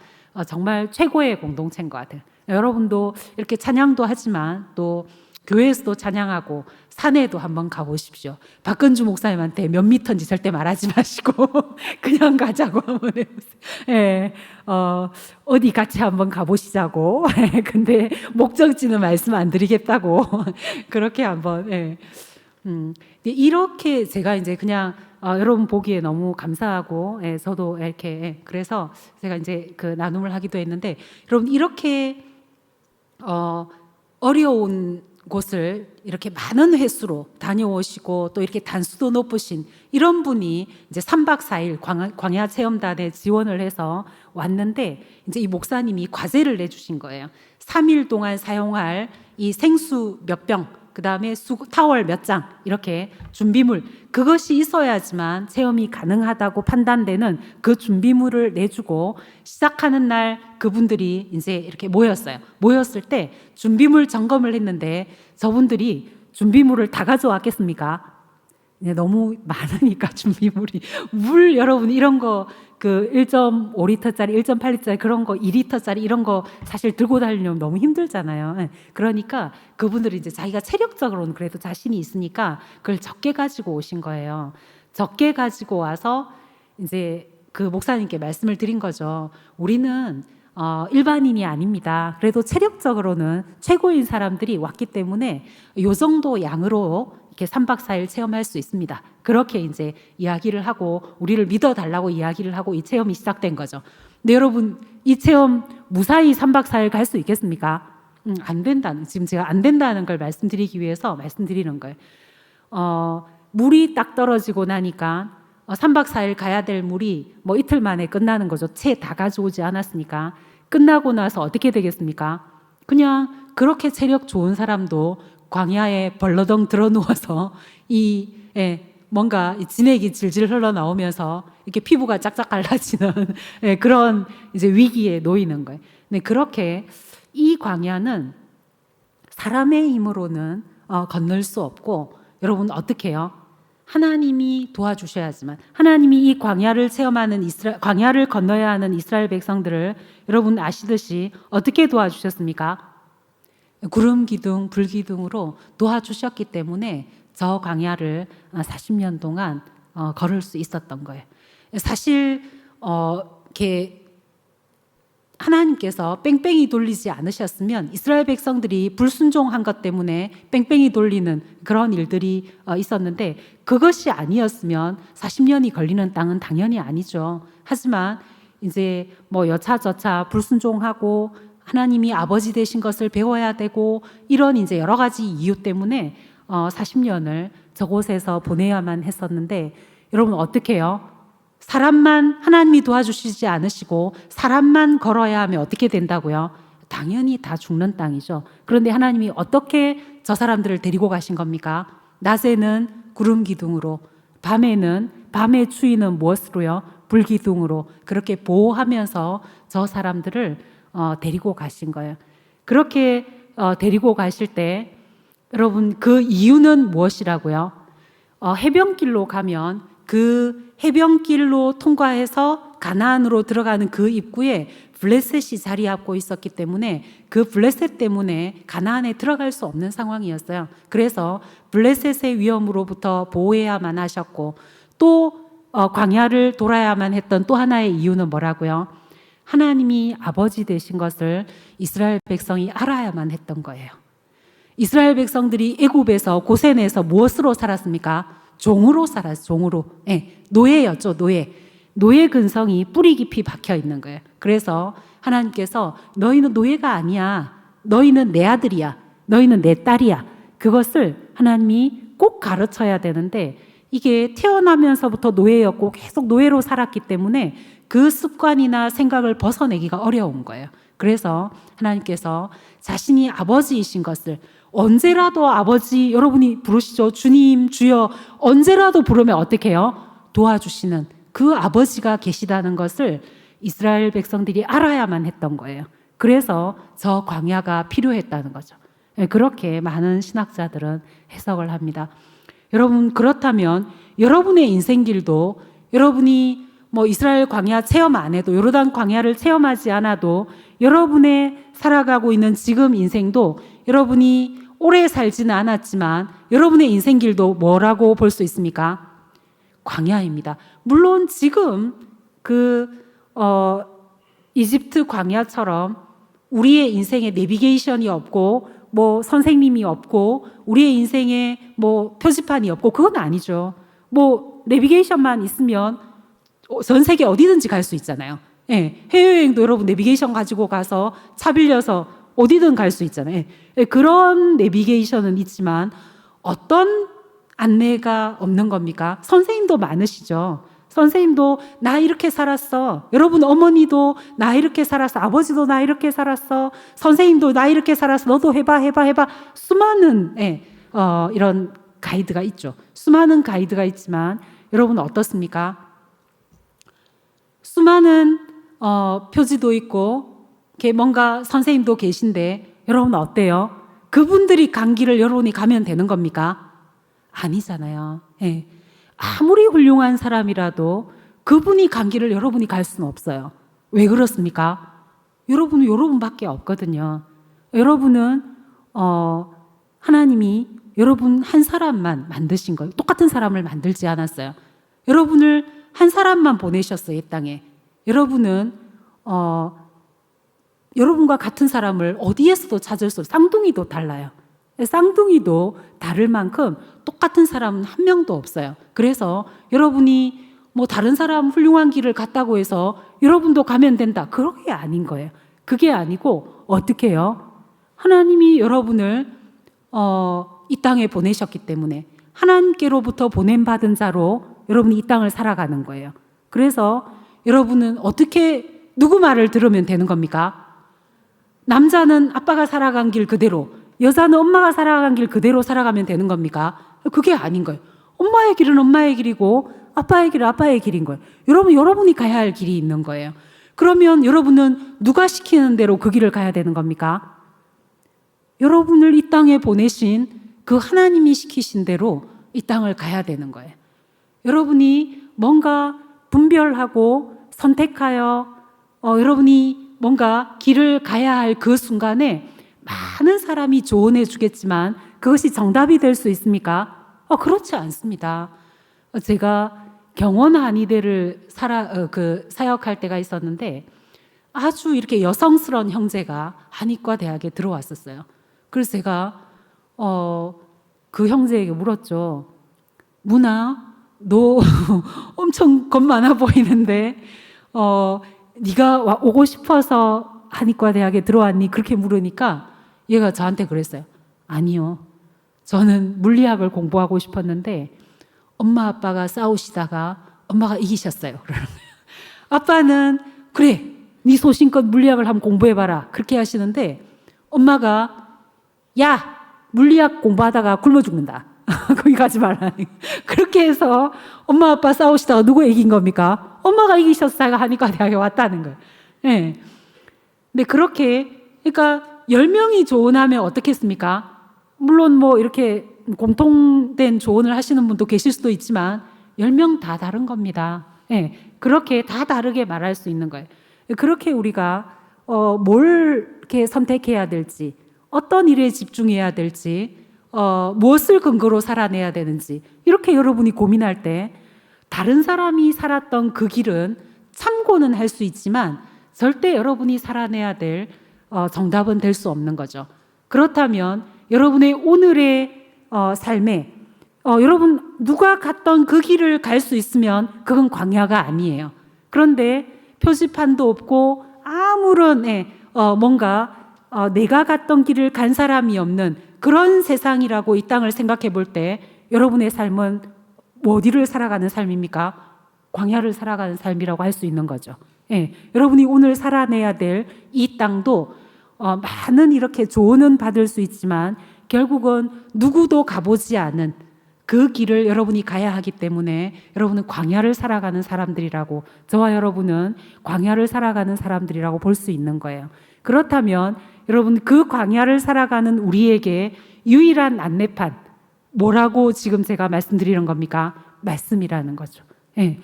정말 최고의 공동체인 것 같아요. 여러분도 이렇게 찬양도 하지만 또 교회에서도 찬양하고 산에도 한번 가보십시오. 박근주 목사님한테 몇 미터인지 절대 말하지 마시고 그냥 가자고 한번 해보세요. 예, 어디 같이 한번 가보시자고. 근데 목적지는 말씀 안 드리겠다고 그렇게 한번. 예. 이렇게 제가 이제 그냥 여러분 보기에 너무 감사하고 저도 이렇게 그래서 제가 이제 그 나눔을 하기도 했는데 여러분 이렇게 어려운 곳을 이렇게 많은 횟수로 다녀오시고 또 이렇게 단수도 높으신 이런 분이 이제 3박 4일 광야 체험단에 지원을 해서 왔는데 이제 이 목사님이 과제를 내주신 거예요. 3일 동안 사용할 이 생수 몇 병, 그 다음에 타월 몇 장 이렇게 준비물 그것이 있어야지만 체험이 가능하다고 판단되는 그 준비물을 내주고 시작하는 날 그분들이 이제 이렇게 모였어요. 모였을 때 준비물 점검을 했는데 저분들이 준비물을 다 가져왔겠습니까? 네, 너무 많으니까 준비물이 물 여러분 이런 거 그 1.5리터짜리 1.8리터짜리 그런 거 2리터짜리 이런 거 사실 들고 다니려면 너무 힘들잖아요. 네, 그러니까 그분들이 이제 자기가 체력적으로는 그래도 자신이 있으니까 그걸 적게 가지고 오신 거예요. 적게 가지고 와서 이제 그 목사님께 말씀을 드린 거죠. 우리는 일반인이 아닙니다. 그래도 체력적으로는 최고인 사람들이 왔기 때문에 요 정도 양으로 이렇게 3박 4일 체험할 수 있습니다. 그렇게 이제 이야기를 하고 우리를 믿어달라고 이야기를 하고 이 체험이 시작된 거죠. 근데 여러분 이 체험 무사히 3박 4일 갈 수 있겠습니까? 안 된다는 지금 제가 안 된다는 걸 말씀드리기 위해서 말씀드리는 거예요. 물이 딱 떨어지고 나니까 3박 4일 가야 될 물이 뭐 이틀 만에 끝나는 거죠. 채 다 가져오지 않았으니까. 끝나고 나서 어떻게 되겠습니까? 그냥 그렇게 체력 좋은 사람도 광야에 벌러덩 들어 누워서 뭔가 진액이 질질 흘러나오면서 이렇게 피부가 짝짝 갈라지는 그런 이제 위기에 놓이는 거예요. 근데 그렇게 이 광야는 사람의 힘으로는 건널 수 없고 여러분 어떻게 해요? 하나님이 도와주셔야지만 하나님이 이 광야를 체험하는 광야를 건너야 하는 이스라엘 백성들을 여러분 아시듯이 어떻게 도와주셨습니까? 구름 기둥, 불 기둥으로 도와주셨기 때문에 저 광야를 40년 동안 걸을 수 있었던 거예요. 사실 이렇게 하나님께서 뺑뺑이 돌리지 않으셨으면 이스라엘 백성들이 불순종한 것 때문에 뺑뺑이 돌리는 그런 일들이 있었는데 그것이 아니었으면 40년이 걸리는 땅은 당연히 아니죠. 하지만 이제 뭐 여차저차 불순종하고 하나님이 아버지 되신 것을 배워야 되고 이런 이제 여러 가지 이유 때문에 40년을 저곳에서 보내야만 했었는데 여러분 어떻게 해요? 사람만 하나님이 도와주시지 않으시고 사람만 걸어야 하면 어떻게 된다고요? 당연히 다 죽는 땅이죠. 그런데 하나님이 어떻게 저 사람들을 데리고 가신 겁니까? 낮에는 구름 기둥으로, 밤의 추위는 무엇으로요? 불 기둥으로 그렇게 보호하면서 저 사람들을 데리고 가신 거예요. 그렇게 데리고 가실 때 여러분 그 이유는 무엇이라고요? 해변길로 가면 그 해변길로 통과해서 가나안으로 들어가는 그 입구에 블레셋이 자리 잡고 있었기 때문에 그 블레셋 때문에 가나안에 들어갈 수 없는 상황이었어요. 그래서 블레셋의 위험으로부터 보호해야만 하셨고 또 광야를 돌아야만 했던 또 하나의 이유는 뭐라고요? 하나님이 아버지 되신 것을 이스라엘 백성이 알아야만 했던 거예요. 이스라엘 백성들이 애굽에서 고센에서 무엇으로 살았습니까? 종으로 살았어요. 종으로. 네, 노예였죠. 노예 근성이 뿌리 깊이 박혀 있는 거예요. 그래서 하나님께서 너희는 노예가 아니야. 너희는 내 아들이야. 너희는 내 딸이야. 그것을 하나님이 꼭 가르쳐야 되는데 이게 태어나면서부터 노예였고 계속 노예로 살았기 때문에 그 습관이나 생각을 벗어내기가 어려운 거예요. 그래서 하나님께서 자신이 아버지이신 것을 언제라도 아버지 여러분이 부르시죠. 주님, 주여 언제라도 부르면 어떻게 해요? 도와주시는 그 아버지가 계시다는 것을 이스라엘 백성들이 알아야만 했던 거예요. 그래서 저 광야가 필요했다는 거죠. 그렇게 많은 신학자들은 해석을 합니다. 여러분 그렇다면 여러분의 인생길도 여러분이 이스라엘 광야 체험 안 해도 요르단 광야를 체험하지 않아도 여러분의 살아가고 있는 지금 인생도 여러분이 오래 살지는 않았지만 여러분의 인생길도 뭐라고 볼 수 있습니까? 광야입니다. 물론 지금 이집트 광야처럼 우리의 인생에 내비게이션이 없고 선생님이 없고 우리의 인생에 표지판이 없고 그건 아니죠. 내비게이션만 있으면 전 세계 어디든지 갈 수 있잖아요. 예, 해외여행도 여러분 내비게이션 가지고 가서 차 빌려서 어디든 갈 수 있잖아요. 예, 그런 내비게이션은 있지만 어떤 안내가 없는 겁니까? 선생님도 많으시죠. 선생님도 나 이렇게 살았어. 여러분 어머니도 나 이렇게 살았어. 아버지도 나 이렇게 살았어. 선생님도 나 이렇게 살았어. 너도 해봐. 수많은 이런 가이드가 있죠. 수많은 가이드가 있지만 여러분 어떻습니까? 수많은 표지도 있고 뭔가 선생님도 계신데 여러분 어때요? 그분들이 간 길을 여러분이 가면 되는 겁니까? 아니잖아요. 예. 아무리 훌륭한 사람이라도 그분이 간 길을 여러분이 갈 수는 없어요. 왜 그렇습니까? 여러분은 여러분밖에 없거든요. 여러분은 하나님이 여러분 한 사람만 만드신 거예요. 똑같은 사람을 만들지 않았어요. 여러분을 한 사람만 보내셨어요. 이 땅에. 여러분은 여러분과 같은 사람을 어디에서도 찾을 수 없어요. 쌍둥이도 달라요. 쌍둥이도 다를 만큼 똑같은 사람은 한 명도 없어요. 그래서 여러분이 다른 사람 훌륭한 길을 갔다고 해서 여러분도 가면 된다. 그게 아닌 거예요. 그게 아니고 어떻게 해요? 하나님이 여러분을 이 땅에 보내셨기 때문에 하나님께로부터 보냄받은 자로 여러분이 이 땅을 살아가는 거예요. 그래서 여러분은 어떻게 누구 말을 들으면 되는 겁니까? 남자는 아빠가 살아간 길 그대로, 여자는 엄마가 살아간 길 그대로 살아가면 되는 겁니까? 그게 아닌 거예요. 엄마의 길은 엄마의 길이고 아빠의 길은 아빠의 길인 거예요. 여러분이 가야 할 길이 있는 거예요. 그러면 여러분은 누가 시키는 대로 그 길을 가야 되는 겁니까? 여러분을 이 땅에 보내신 그 하나님이 시키신 대로 이 땅을 가야 되는 거예요. 여러분이 뭔가 분별하고 선택하여 여러분이 뭔가 길을 가야 할 그 순간에 많은 사람이 조언해 주겠지만 그것이 정답이 될 수 있습니까? 그렇지 않습니다. 제가 경원 한의대를 사역할 때가 있었는데 아주 이렇게 여성스러운 형제가 한의과 대학에 들어왔었어요. 그래서 제가 그 형제에게 물었죠. 문아, 너 엄청 겁 많아 보이는데 네가 오고 싶어서 한의과 대학에 들어왔니? 그렇게 물으니까 얘가 저한테 그랬어요. 아니요. 저는 물리학을 공부하고 싶었는데 엄마 아빠가 싸우시다가 엄마가 이기셨어요. 아빠는 그래, 네 소신껏 물리학을 한번 공부해봐라. 그렇게 하시는데 엄마가 야, 물리학 공부하다가 굶어 죽는다. 거기 가지 말라는. 그렇게 해서 엄마 아빠 싸우시다가 누구 이긴 겁니까? 엄마가 이기셨어요 하니까 대학에 왔다는 거예요. 예. 근데 그렇게, 그러니까 10명이 조언하면 어떻겠습니까? 물론 뭐 이렇게 공통된 조언을 하시는 분도 계실 수도 있지만 10명 다 다른 겁니다. 예. 그렇게 다 다르게 말할 수 있는 거예요. 그렇게 우리가 뭘 이렇게 선택해야 될지, 어떤 일에 집중해야 될지, 무엇을 근거로 살아내야 되는지, 이렇게 여러분이 고민할 때 다른 사람이 살았던 그 길은 참고는 할 수 있지만 절대 여러분이 살아내야 될 정답은 될 수 없는 거죠. 그렇다면 여러분의 오늘의 삶에 여러분 누가 갔던 그 길을 갈 수 있으면 그건 광야가 아니에요. 그런데 표지판도 없고 아무런 뭔가 내가 갔던 길을 간 사람이 없는 그런 세상이라고 이 땅을 생각해 볼 때 여러분의 삶은 어디를 살아가는 삶입니까? 광야를 살아가는 삶이라고 할 수 있는 거죠. 예, 여러분이 오늘 살아내야 될 이 땅도 많은 이렇게 조언은 받을 수 있지만 결국은 누구도 가보지 않은 그 길을 여러분이 가야 하기 때문에 여러분은 광야를 살아가는 사람들이라고, 저와 여러분은 광야를 살아가는 사람들이라고 볼 수 있는 거예요. 그렇다면 여러분 그 광야를 살아가는 우리에게 유일한 안내판 뭐라고 지금 제가 말씀드리는 겁니까? 말씀이라는 거죠. 예.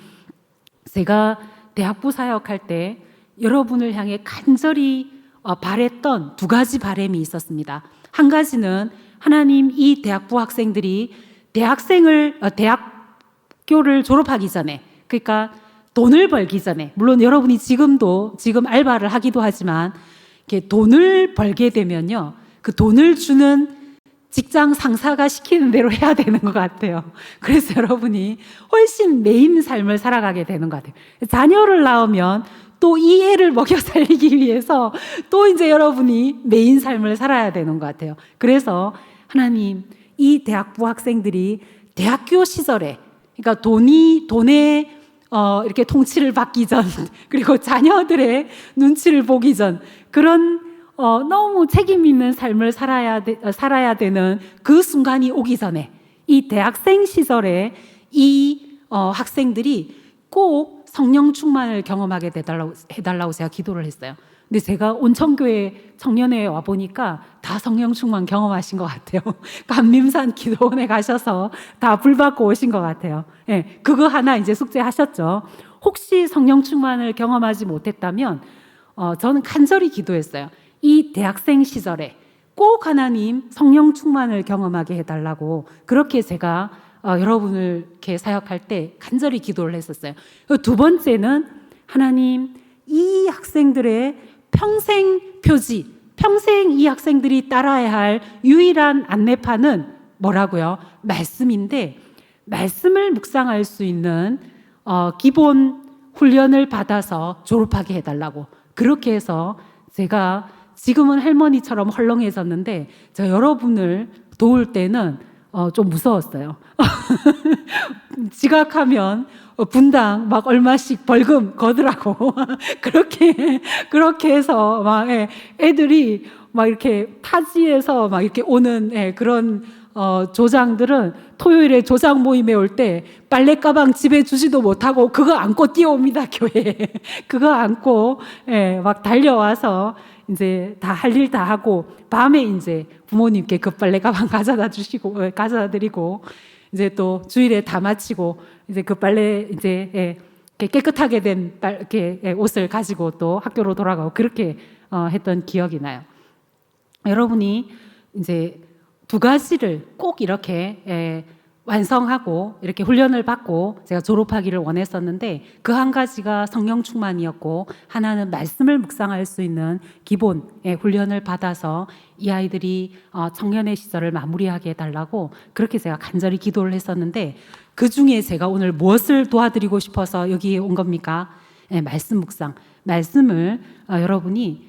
제가 대학부 사역할 때 여러분을 향해 간절히 바랬던 두 가지 바람이 있었습니다. 한 가지는 하나님 이 대학부 학생들이 대학교를 졸업하기 전에, 그러니까 돈을 벌기 전에, 물론 여러분이 지금 알바를 하기도 하지만 이렇게 돈을 벌게 되면요, 그 돈을 주는 직장 상사가 시키는 대로 해야 되는 것 같아요. 그래서 여러분이 훨씬 메인 삶을 살아가게 되는 것 같아요. 자녀를 낳으면 또 이 애를 먹여 살리기 위해서 또 이제 여러분이 메인 삶을 살아야 되는 것 같아요. 그래서 하나님, 이 대학부 학생들이 대학교 시절에, 그러니까 돈의 이렇게 통치를 받기 전, 그리고 자녀들의 눈치를 보기 전, 그런 너무 책임 있는 삶을 살아야 되는 그 순간이 오기 전에 이 대학생 시절에 이 학생들이 꼭 성령 충만을 경험하게 해달라고 제가 기도를 했어요. 근데 제가 온천교회 청년회에 와보니까 다 성령 충만 경험하신 것 같아요. 감림산 기도원에 가셔서 다 불 받고 오신 것 같아요. 예, 그거 하나 이제 숙제하셨죠. 혹시 성령 충만을 경험하지 못했다면 저는 간절히 기도했어요. 이 대학생 시절에 꼭 하나님 성령 충만을 경험하게 해달라고, 그렇게 제가 여러분을 이렇게 사역할 때 간절히 기도를 했었어요. 두 번째는 하나님, 이 학생들의 평생 표지, 평생 이 학생들이 따라야 할 유일한 안내판은 뭐라고요? 말씀인데, 말씀을 묵상할 수 있는 기본 훈련을 받아서 졸업하게 해달라고. 그렇게 해서 제가 지금은 할머니처럼 헐렁해졌는데 저 여러분을 도울 때는 좀 무서웠어요. 지각하면 분당 막 얼마씩 벌금 거두라고 그렇게 해서 막 애들이 막 이렇게 타지에서 막 이렇게 오는 그런 조장들은 토요일에 조장 모임에 올 때 빨래 가방 집에 주지도 못하고 그거 안고 뛰어옵니다, 교회에. 그거 안고 막 달려와서 이제 다 할 일 다 하고 밤에 이제 부모님께 그 빨래 가방 가져다 드리고 이제 또 주일에 다 마치고 이제 그 빨래 이제 깨끗하게 된 이렇게 옷을 가지고 또 학교로 돌아가고 그렇게 했던 기억이 나요. 여러분이 이제 두 가지를 꼭 이렇게 완성하고 이렇게 훈련을 받고 제가 졸업하기를 원했었는데 그 한 가지가 성령 충만이었고 하나는 말씀을 묵상할 수 있는 기본 훈련을 받아서 이 아이들이 청년의 시절을 마무리하게 해달라고 그렇게 제가 간절히 기도를 했었는데 그 중에 제가 오늘 무엇을 도와드리고 싶어서 여기에 온 겁니까? 말씀 묵상. 말씀을 여러분이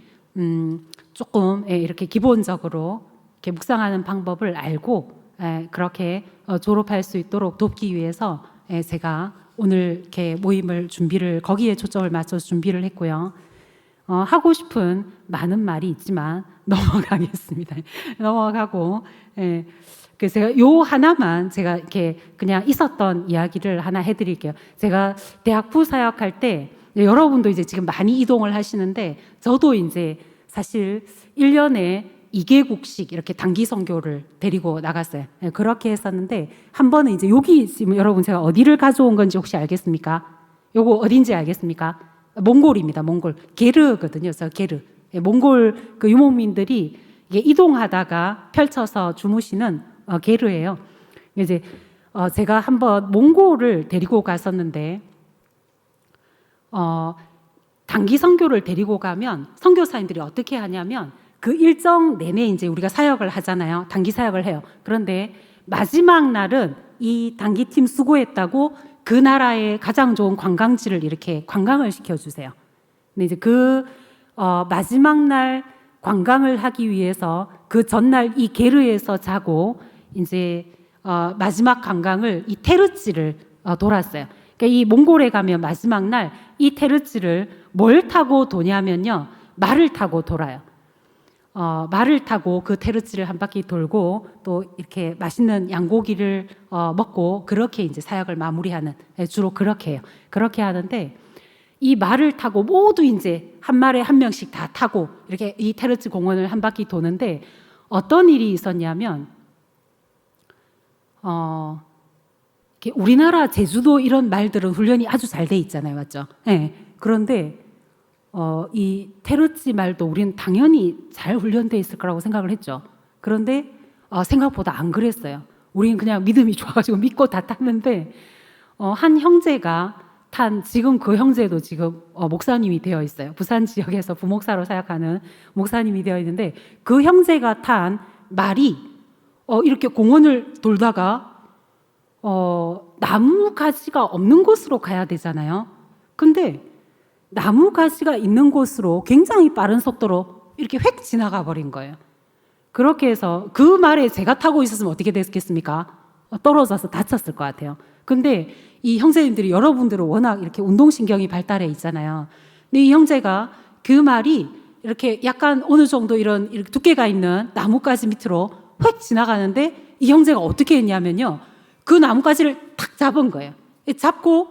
조금 이렇게 기본적으로 이렇게 묵상하는 방법을 알고 그렇게 졸업할 수 있도록 돕기 위해서 제가 오늘 이렇게 모임을 거기에 초점을 맞춰서 준비를 했고요. 하고 싶은 많은 말이 있지만 넘어가겠습니다. 넘어가고 그래서 제가 요 하나만 제가 이렇게 그냥 있었던 이야기를 하나 해드릴게요. 제가 대학 부사역할 때 여러분도 이제 지금 많이 이동을 하시는데 저도 이제 사실 1년에 2개국씩 이렇게 단기 선교를 데리고 나갔어요. 그렇게 했었는데 한 번은 이제 여기 지금 여러분 제가 어디를 가져온 건지 혹시 알겠습니까? 요거 어딘지 알겠습니까? 몽골입니다. 몽골 게르거든요. 그래서 게르 몽골 그 유목민들이 이게 이동하다가 펼쳐서 주무시는 게르예요. 이제 제가 한번 몽골을 데리고 갔었는데 단기 선교를 데리고 가면 선교사님들이 어떻게 하냐면 그 일정 내내 이제 우리가 사역을 하잖아요. 단기 사역을 해요. 그런데 마지막 날은 이 단기팀 수고했다고 그 나라의 가장 좋은 관광지를 이렇게 관광을 시켜주세요. 근데 이제 그 마지막 날 관광을 하기 위해서 그 전날 이 게르에서 자고 이제 마지막 관광을 이 테르치를 돌았어요. 그러니까 이 몽골에 가면 마지막 날 이 테르치를 뭘 타고 도냐면요, 말을 타고 돌아요. 말을 타고 그 테르치를 한 바퀴 돌고 또 이렇게 맛있는 양고기를 먹고 그렇게 이제 사역을 마무리하는, 주로 그렇게 해요. 그렇게 하는데 이 말을 타고 모두 이제 한 말에 한 명씩 다 타고 이렇게 이 테르치 공원을 한 바퀴 도는데 어떤 일이 있었냐면 이렇게 우리나라 제주도 이런 말들은 훈련이 아주 잘 돼 있잖아요, 맞죠? 네. 그런데 이 테르치 말도 우리는 당연히 잘 훈련돼 있을 거라고 생각을 했죠. 그런데 생각보다 안 그랬어요. 우리는 그냥 믿음이 좋아가지고 믿고 다 탔는데 한 형제가 지금 그 형제도 지금 목사님이 되어 있어요. 부산 지역에서 부목사로 사역하는 목사님이 되어 있는데 그 형제가 탄 말이 이렇게 공원을 돌다가 나무 가지가 없는 곳으로 가야 되잖아요. 근데 나무 가지가 있는 곳으로 굉장히 빠른 속도로 이렇게 획 지나가 버린 거예요. 그렇게 해서 그 말에 제가 타고 있었으면 어떻게 됐겠습니까? 떨어져서 다쳤을 것 같아요. 근데 이 형제님들이 여러분들은 워낙 이렇게 운동신경이 발달해 있잖아요. 근데 이 형제가 그 말이 이렇게 약간 어느 정도 이렇게 두께가 있는 나뭇가지 밑으로 획 지나가는데 이 형제가 어떻게 했냐면요, 그 나뭇가지를 탁 잡은 거예요. 잡고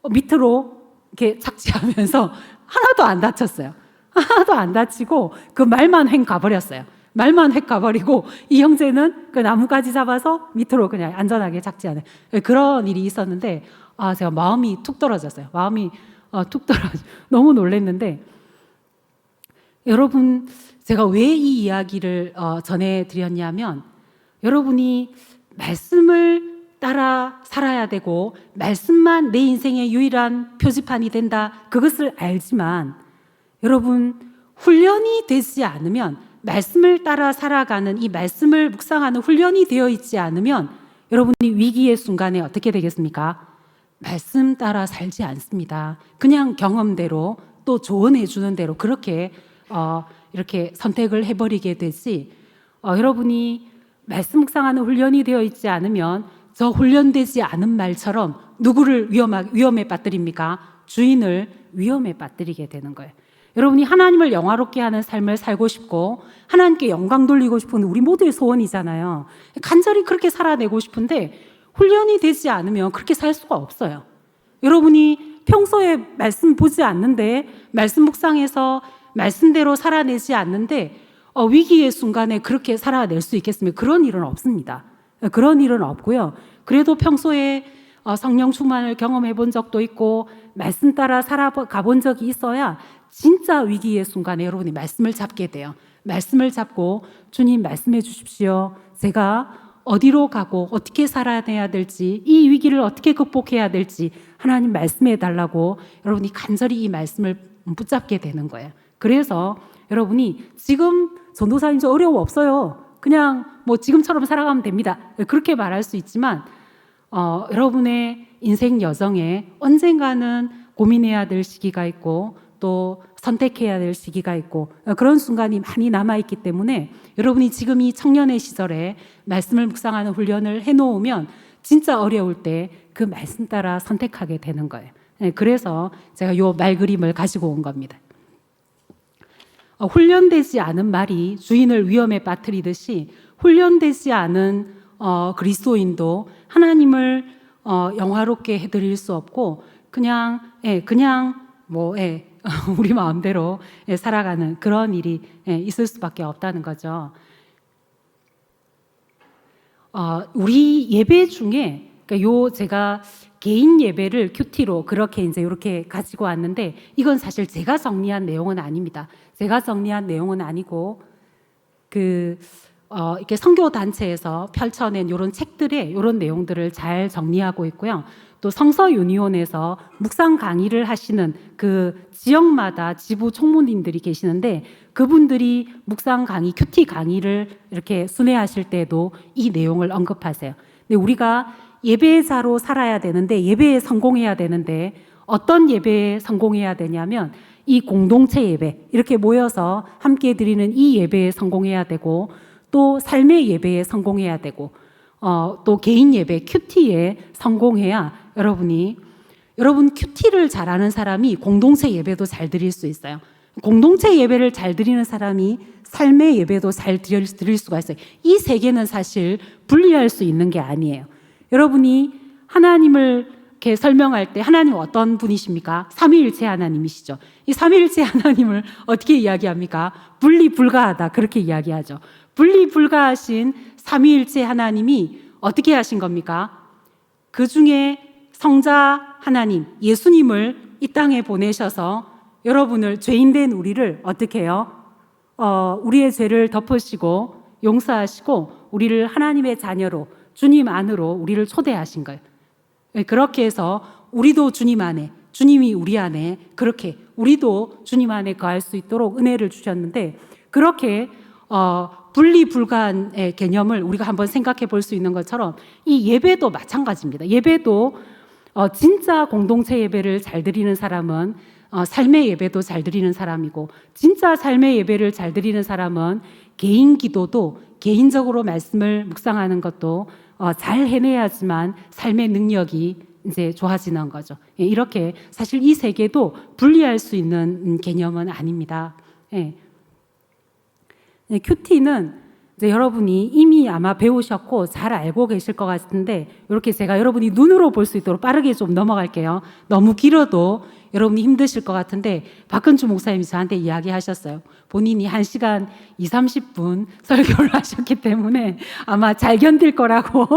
밑으로 이렇게 착지하면서 하나도 안 다쳤어요. 하나도 안 다치고 그 말만 횡 가버렸어요. 말만 획 가버리고 이 형제는 그 나뭇가지 잡아서 밑으로 그냥 안전하게 착지하는 그런 일이 있었는데 제가 마음이 툭 떨어졌어요. 마음이 툭 떨어져 너무 놀랐는데 여러분 제가 왜 이 이야기를 전해드렸냐면 여러분이 말씀을 따라 살아야 되고 말씀만 내 인생의 유일한 표지판이 된다 그것을 알지만 여러분 훈련이 되지 않으면 말씀을 따라 살아가는 이 말씀을 묵상하는 훈련이 되어 있지 않으면 여러분이 위기의 순간에 어떻게 되겠습니까? 말씀 따라 살지 않습니다. 그냥 경험대로 또 조언해 주는 대로 그렇게 이렇게 선택을 해버리게 되지 여러분이 말씀 묵상하는 훈련이 되어 있지 않으면 저 훈련되지 않은 말처럼 누구를 위험에 빠뜨립니까? 주인을 위험에 빠뜨리게 되는 거예요. 여러분이 하나님을 영화롭게 하는 삶을 살고 싶고 하나님께 영광 돌리고 싶은 우리 모두의 소원이잖아요. 간절히 그렇게 살아내고 싶은데 훈련이 되지 않으면 그렇게 살 수가 없어요. 여러분이 평소에 말씀 보지 않는데 말씀 묵상해서 말씀대로 살아내지 않는데 위기의 순간에 그렇게 살아낼 수 있겠습니까? 그런 일은 없습니다. 그런 일은 없고요. 그래도 평소에 성령 충만을 경험해 본 적도 있고 말씀 따라 살아가 본 적이 있어야 진짜 위기의 순간에 여러분이 말씀을 잡게 돼요. 말씀을 잡고 주님 말씀해 주십시오. 제가 어디로 가고 어떻게 살아내야 될지 이 위기를 어떻게 극복해야 될지 하나님 말씀해 달라고 여러분이 간절히 이 말씀을 붙잡게 되는 거예요. 그래서 여러분이 지금 전도사님 저 어려움 없어요. 그냥 뭐 지금처럼 살아가면 됩니다. 그렇게 말할 수 있지만 여러분의 인생 여정에 언젠가는 고민해야 될 시기가 있고 또 선택해야 될 시기가 있고 그런 순간이 많이 남아있기 때문에 여러분이 지금 이 청년의 시절에 말씀을 묵상하는 훈련을 해놓으면 진짜 어려울 때 그 말씀 따라 선택하게 되는 거예요. 그래서 제가 이 말그림을 가지고 온 겁니다. 훈련되지 않은 말이 주인을 위험에 빠뜨리듯이 훈련되지 않은 그리스도인도 하나님을 영화롭게 해드릴 수 없고 그냥 우리 마음대로 살아가는 그런 일이 있을 수밖에 없다는 거죠. 우리 예배 중에 그러니까 제가 개인 예배를 큐티로 그렇게 이렇게 가지고 왔는데 이건 사실 제가 정리한 내용은 아닙니다. 제가 정리한 내용은 아니고 이렇게 선교 단체에서 펼쳐낸 이런 책들에 이런 내용들을 잘 정리하고 있고요. 또 성서 유니온에서 묵상 강의를 하시는 그 지역마다 지부 총무님들이 계시는데 그분들이 묵상 강의, 큐티 강의를 이렇게 순회하실 때도 이 내용을 언급하세요. 근데 우리가 예배자로 살아야 되는데 예배에 성공해야 되는데 어떤 예배에 성공해야 되냐면 이 공동체 예배 이렇게 모여서 함께 드리는 이 예배에 성공해야 되고 또 삶의 예배에 성공해야 되고 또 개인 예배 큐티에 성공해야 여러분 큐티를 잘하는 사람이 공동체 예배도 잘 드릴 수 있어요. 공동체 예배를 잘 드리는 사람이 삶의 예배도 잘 드릴 수가 있어요. 이 세 개는 사실 분리할 수 있는 게 아니에요. 여러분이 하나님을 이렇게 설명할 때 하나님 어떤 분이십니까? 삼위일체 하나님이시죠. 이 삼위일체 하나님을 어떻게 이야기합니까? 분리불가하다 그렇게 이야기하죠. 분리불가하신 삼위일체 하나님이 어떻게 하신 겁니까? 그 중에 성자 하나님 예수님을 이 땅에 보내셔서 여러분을 죄인된 우리를 어떻게 해요? 우리의 죄를 덮으시고 용서하시고 우리를 하나님의 자녀로 주님 안으로 우리를 초대하신 거예요. 그렇게 해서 우리도 주님 안에 주님이 우리 안에 그렇게 우리도 주님 안에 거할 수 있도록 은혜를 주셨는데 그렇게 분리불가한 개념을 우리가 한번 생각해 볼 수 있는 것처럼 이 예배도 마찬가지입니다. 예배도 진짜 공동체 예배를 잘 드리는 사람은 삶의 예배도 잘 드리는 사람이고 진짜 삶의 예배를 잘 드리는 사람은 개인 기도도 개인적으로 말씀을 묵상하는 것도 잘 해내야지만 삶의 능력이 이제 좋아지는 거죠. 이렇게 사실 이 세 개도 분리할 수 있는 개념은 아닙니다. 큐티는 이제 여러분이 이미 아마 배우셨고 잘 알고 계실 것 같은데 이렇게 제가 여러분이 눈으로 볼 수 있도록 빠르게 좀 넘어갈게요. 너무 길어도 여러분이 힘드실 것 같은데 박근주 목사님이 저한테 이야기하셨어요. 본인이 1시간 20-30분 설교를 하셨기 때문에 아마 잘 견딜 거라고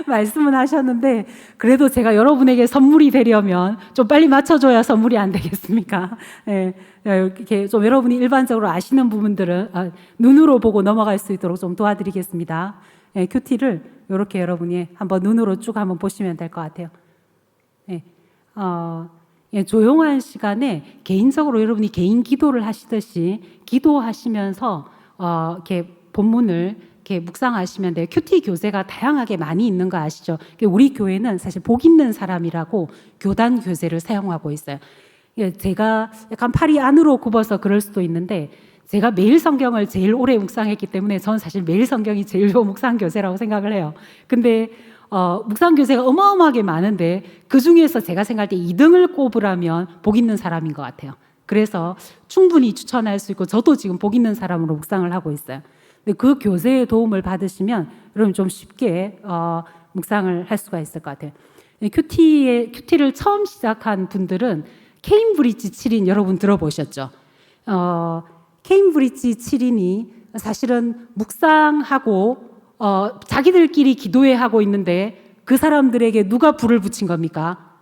말씀은 하셨는데 그래도 제가 여러분에게 선물이 되려면 좀 빨리 맞춰줘야 선물이 안 되겠습니까? 이렇게 좀 여러분이 일반적으로 아시는 부분들은 눈으로 보고 넘어갈 수 있도록 좀 도와드리겠습니다. 큐티를 이렇게 여러분이 한번 눈으로 쭉 한번 보시면 될 것 같아요. 조용한 시간에 개인적으로 여러분이 개인 기도를 하시듯이 기도하시면서 이렇게 본문을 이렇게 묵상하시면 돼요. 큐티 교재가 다양하게 많이 있는 거 아시죠? 우리 교회는 사실 복 있는 사람이라고 교단 교재를 사용하고 있어요. 제가 약간 팔이 안으로 굽어서 그럴 수도 있는데 제가 매일 성경을 제일 오래 묵상했기 때문에 저는 사실 매일 성경이 제일 좋은 묵상 교재라고 생각을 해요. 근데 묵상 교재가 어마어마하게 많은데 그 중에서 제가 생각할 때 2등을 꼽으라면 복 있는 사람인 것 같아요. 그래서 충분히 추천할 수 있고 저도 지금 복 있는 사람으로 묵상을 하고 있어요. 근데 그 교재의 도움을 받으시면 여러분 좀 쉽게 묵상을 할 수가 있을 것 같아요. 큐티를 처음 시작한 분들은 케임브리지 7인 여러분 들어보셨죠? 케임브리지 7인이 사실은 묵상하고 자기들끼리 기도회 하고 있는데 그 사람들에게 누가 불을 붙인 겁니까?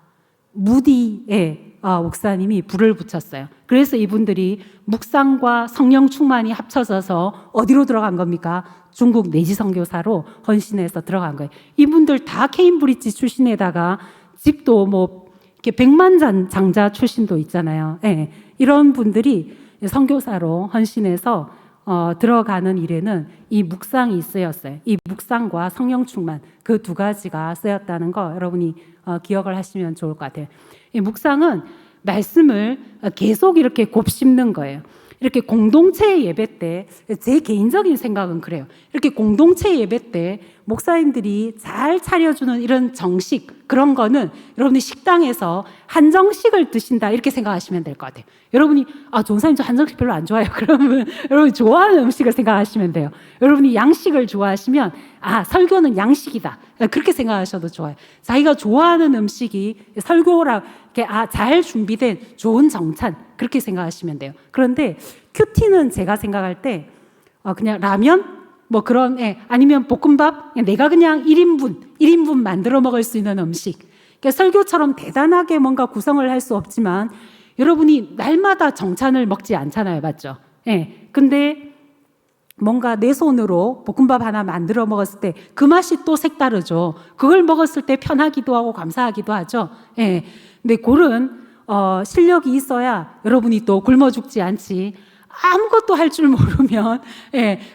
무디의 목사님이 불을 붙였어요. 그래서 이분들이 묵상과 성령 충만이 합쳐져서 어디로 들어간 겁니까? 중국 내지 선교사로 헌신해서 들어간 거예요. 이분들 다 케임브리지 출신에다가 집도 뭐 이렇게 백만장자 출신도 있잖아요. 이런 분들이 선교사로 헌신해서 들어가는 일에는 이 묵상이 쓰였어요. 이 묵상과 성령 충만 그 두 가지가 쓰였다는 거 여러분이 기억을 하시면 좋을 것 같아요. 이 묵상은 말씀을 계속 이렇게 곱씹는 거예요. 이렇게 공동체 예배 때 제 개인적인 생각은 그래요. 이렇게 공동체 예배 때 목사님들이 잘 차려주는 이런 정식 그런 거는 여러분이 식당에서 한정식을 드신다 이렇게 생각하시면 될 것 같아요. 여러분이 전사님 저 한정식 별로 안 좋아해요. 그러면 여러분이 좋아하는 음식을 생각하시면 돼요. 여러분이 양식을 좋아하시면 설교는 양식이다 그렇게 생각하셔도 좋아요. 자기가 좋아하는 음식이 설교랑 잘 준비된 좋은 정찬 그렇게 생각하시면 돼요. 그런데 큐티는 제가 생각할 때 그냥 라면 뭐 그런 아니면 볶음밥 내가 그냥 1인분 만들어 먹을 수 있는 음식. 그러니까 설교처럼 대단하게 뭔가 구성을 할 수 없지만 여러분이 날마다 정찬을 먹지 않잖아요. 맞죠? 근데 뭔가 내 손으로 볶음밥 하나 만들어 먹었을 때 그 맛이 또 색다르죠. 그걸 먹었을 때 편하기도 하고 감사하기도 하죠. 근데 그런 실력이 있어야 여러분이 또 굶어 죽지 않지. 아무것도 할 줄 모르면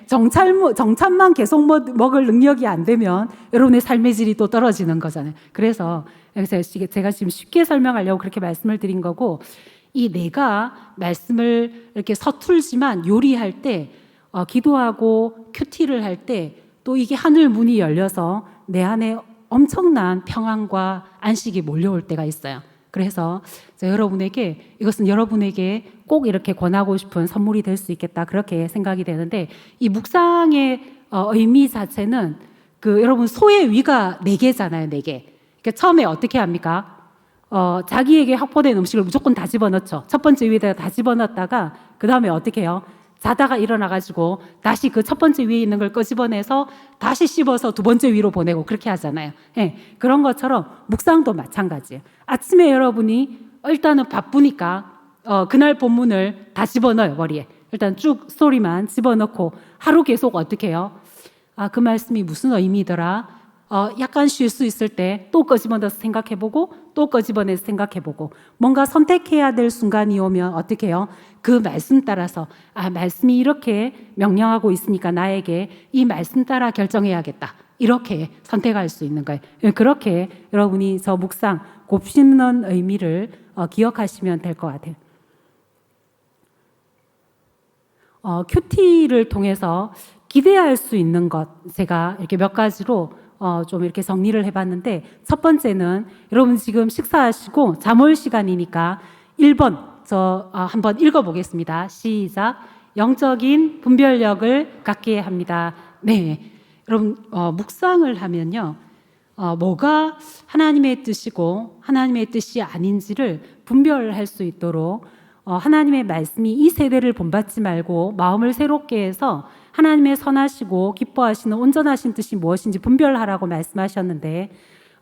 정찬만 계속 먹을 능력이 안 되면 여러분의 삶의 질이 또 떨어지는 거잖아요. 그래서 제가 지금 쉽게 설명하려고 그렇게 말씀을 드린 거고, 이 내가 말씀을 이렇게 서툴지만 요리할 때 기도하고 큐티를 할 때 또 이게 하늘 문이 열려서 내 안에 엄청난 평안과 안식이 몰려올 때가 있어요. 그래서 이것은 여러분에게 꼭 이렇게 권하고 싶은 선물이 될 수 있겠다 그렇게 생각이 되는데, 이 묵상의 의미 자체는 여러분 소의 위가 4개잖아요. 4개. 그러니까 처음에 어떻게 합니까? 자기에게 확보된 음식을 무조건 다 집어넣죠. 첫 번째 위에다가 다 집어넣었다가 그 다음에 어떻게 해요? 자다가 일어나가지고 다시 그 첫 번째 위에 있는 걸 꺼집어내서 다시 씹어서 두 번째 위로 보내고 그렇게 하잖아요. 그런 것처럼 묵상도 마찬가지예요. 아침에 여러분이 일단은 바쁘니까 그날 본문을 다 집어넣어요. 머리에 일단 쭉 스토리만 집어넣고 하루 계속 어떻게 해요? 그 말씀이 무슨 의미더라? 약간 쉴 수 있을 때 또 꺼집어내서 생각해보고 또 꺼집어내서 생각해보고, 뭔가 선택해야 될 순간이 오면 어떻게 해요? 그 말씀 따라서 말씀이 이렇게 명령하고 있으니까 나에게 이 말씀 따라 결정해야겠다 이렇게 선택할 수 있는 거예요. 그렇게 여러분이 저 묵상 곱씹는 의미를 기억하시면 될 것 같아요. 큐티를 통해서 기대할 수 있는 것 제가 이렇게 몇 가지로 좀 이렇게 정리를 해봤는데, 첫 번째는 여러분 지금 식사하시고 잠올 시간이니까 1번 한번 읽어보겠습니다. 시작. 영적인 분별력을 갖게 합니다. 네, 여러분 묵상을 하면요, 뭐가 하나님의 뜻이고 하나님의 뜻이 아닌지를 분별할 수 있도록 하나님의 말씀이 이 세대를 본받지 말고 마음을 새롭게 해서 하나님의 선하시고 기뻐하시는 온전하신 뜻이 무엇인지 분별하라고 말씀하셨는데,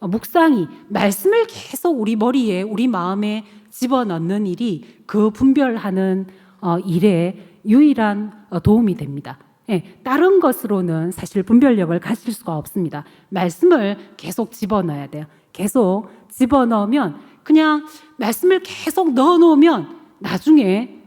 묵상이 말씀을 계속 우리 머리에 우리 마음에 집어넣는 일이 그 분별하는 일에 유일한 도움이 됩니다. 다른 것으로는 사실 분별력을 가질 수가 없습니다. 말씀을 계속 집어넣어야 돼요. 계속 집어넣으면, 그냥 말씀을 계속 넣어놓으면 나중에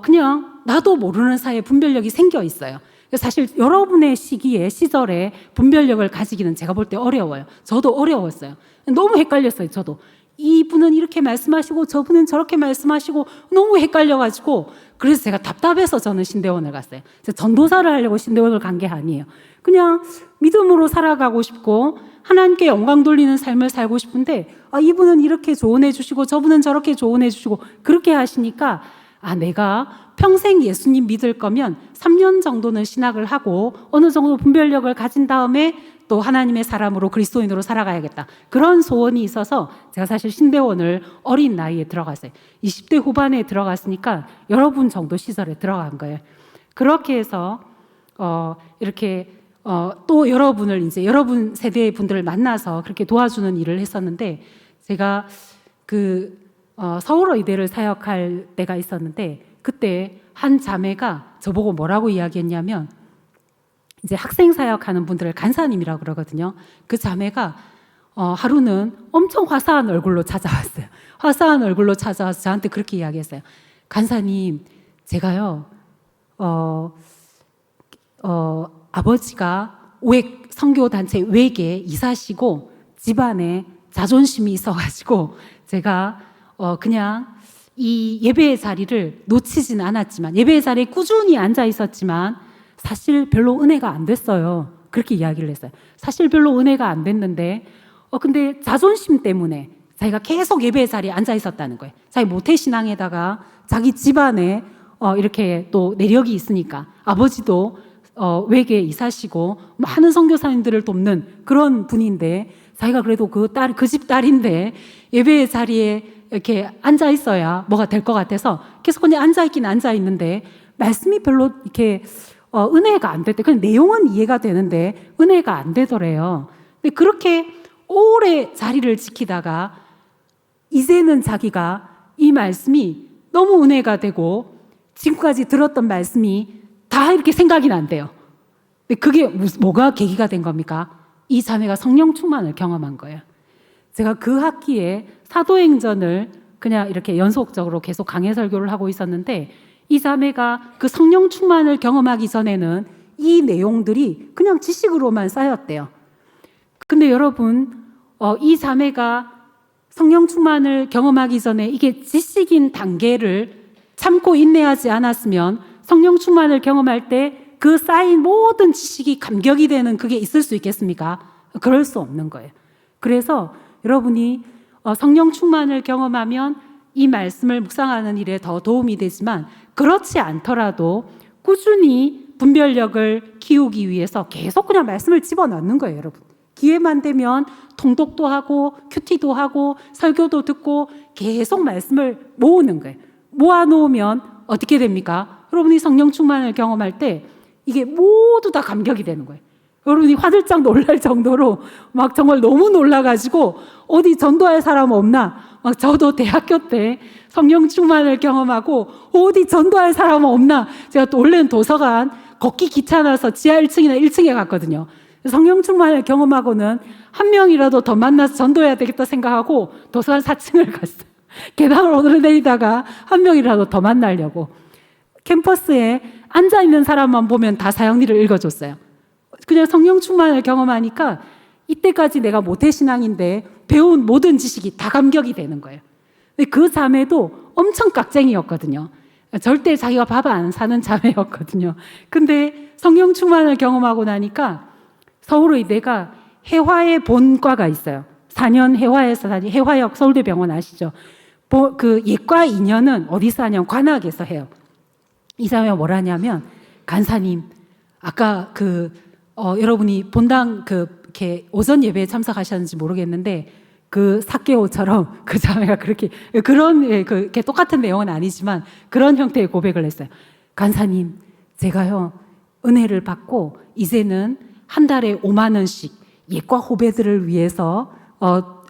그냥 나도 모르는 사이에 분별력이 생겨 있어요. 사실 여러분의 시절에 분별력을 가지기는 제가 볼 때 어려워요. 저도 어려웠어요. 너무 헷갈렸어요. 저도 이분은 이렇게 말씀하시고 저분은 저렇게 말씀하시고 너무 헷갈려가지고, 그래서 제가 답답해서 저는 신대원을 갔어요. 전도사를 하려고 신대원을 간 게 아니에요. 그냥 믿음으로 살아가고 싶고 하나님께 영광 돌리는 삶을 살고 싶은데 이분은 이렇게 조언해 주시고 저분은 저렇게 조언해 주시고 그렇게 하시니까 내가 평생 예수님 믿을 거면 3년 정도는 신학을 하고 어느 정도 분별력을 가진 다음에 또 하나님의 사람으로 그리스도인으로 살아가야겠다. 그런 소원이 있어서 제가 사실 신대원을 어린 나이에 들어갔어요. 20대 후반에 들어갔으니까 여러분 정도 시절에 들어간 거예요. 그렇게 해서 이렇게 또 여러분을 이제 여러분 세대의 분들을 만나서 그렇게 도와주는 일을 했었는데, 제가 서울의대를 사역할 때가 있었는데 그때 한 자매가 저보고 뭐라고 이야기했냐면, 이제 학생 사역하는 분들을 간사님이라고 그러거든요. 그 자매가 하루는 엄청 화사한 얼굴로 찾아왔어요. 화사한 얼굴로 찾아와서 저한테 그렇게 이야기했어요. 간사님, 제가요 아버지가 선교단체 외계 이사시고 집안에 자존심이 있어가지고 제가 그냥 이 예배의 자리를 놓치진 않았지만, 예배의 자리에 꾸준히 앉아 있었지만 사실 별로 은혜가 안 됐어요. 그렇게 이야기를 했어요. 사실 별로 은혜가 안 됐는데 근데 자존심 때문에 자기가 계속 예배의 자리에 앉아 있었다는 거예요. 자기 모태신앙에다가 자기 집안에 이렇게 또 내력이 있으니까 아버지도 외계에 이사시고 많은 선교사님들을 돕는 그런 분인데 자기가 그래도 그 집 딸인데 예배의 자리에 이렇게 앉아 있어야 뭐가 될 것 같아서 계속 그냥 앉아 있긴 앉아 있는데 말씀이 별로 이렇게 은혜가 안 됐대. 그냥 내용은 이해가 되는데 은혜가 안 되더래요. 근데 그렇게 오래 자리를 지키다가 이제는 자기가 이 말씀이 너무 은혜가 되고 지금까지 들었던 말씀이 다 이렇게 생각이 난대요. 근데 그게 뭐가 계기가 된 겁니까? 이 자매가 성령 충만을 경험한 거예요. 제가 그 학기에 사도행전을 그냥 이렇게 연속적으로 계속 강해 설교를 하고 있었는데 이 자매가 그 성령 충만을 경험하기 전에는 이 내용들이 그냥 지식으로만 쌓였대요. 근데 여러분, 이 자매가 성령 충만을 경험하기 전에 이게 지식인 단계를 참고 인내하지 않았으면 성령 충만을 경험할 때 그 쌓인 모든 지식이 감격이 되는 그게 있을 수 있겠습니까? 그럴 수 없는 거예요. 그래서 여러분이 성령 충만을 경험하면 이 말씀을 묵상하는 일에 더 도움이 되지만 그렇지 않더라도 꾸준히 분별력을 키우기 위해서 계속 그냥 말씀을 집어넣는 거예요, 여러분. 기회만 되면 통독도 하고 큐티도 하고 설교도 듣고 계속 말씀을 모으는 거예요. 모아놓으면 어떻게 됩니까? 여러분이 성령 충만을 경험할 때 이게 모두 다 감격이 되는 거예요. 여러분이 화들짝 놀랄 정도로 막 정말 너무 놀라가지고 어디 전도할 사람 없나? 막 저도 대학교 때 성령 충만을 경험하고 어디 전도할 사람 없나? 제가 또 원래는 도서관 걷기 귀찮아서 지하 1층이나 1층에 갔거든요. 성령 충만을 경험하고는 한 명이라도 더 만나서 전도해야 되겠다 생각하고 도서관 4층을 갔어요. 계단을 오르내리다가 한 명이라도 더 만나려고. 캠퍼스에 앉아있는 사람만 보면 다 사형리를 읽어줬어요. 그냥 성령 충만을 경험하니까 이때까지 내가 모태신앙인데 배운 모든 지식이 다 감격이 되는 거예요. 근데 그 자매도 엄청 깍쟁이였거든요. 절대 자기가 밥 안 사는 자매였거든요. 근데 성령 충만을 경험하고 나니까 서울의대가 해화의 본과가 있어요. 4년 해화에서 해화역 서울대병원 아시죠? 그 예과 2년은 어디서 하냐면 관악에서 해요. 이 사람이 뭘 하냐면 간사님 아까 여러분이 본당 이렇게 오전 예배에 참석하셨는지 모르겠는데 그 사케오처럼 그 자매가 그렇게 그렇게 똑같은 내용은 아니지만 그런 형태의 고백을 했어요. 간사님 제가요 은혜를 받고 이제는 한 달에 5만 원씩 예과 후배들을 위해서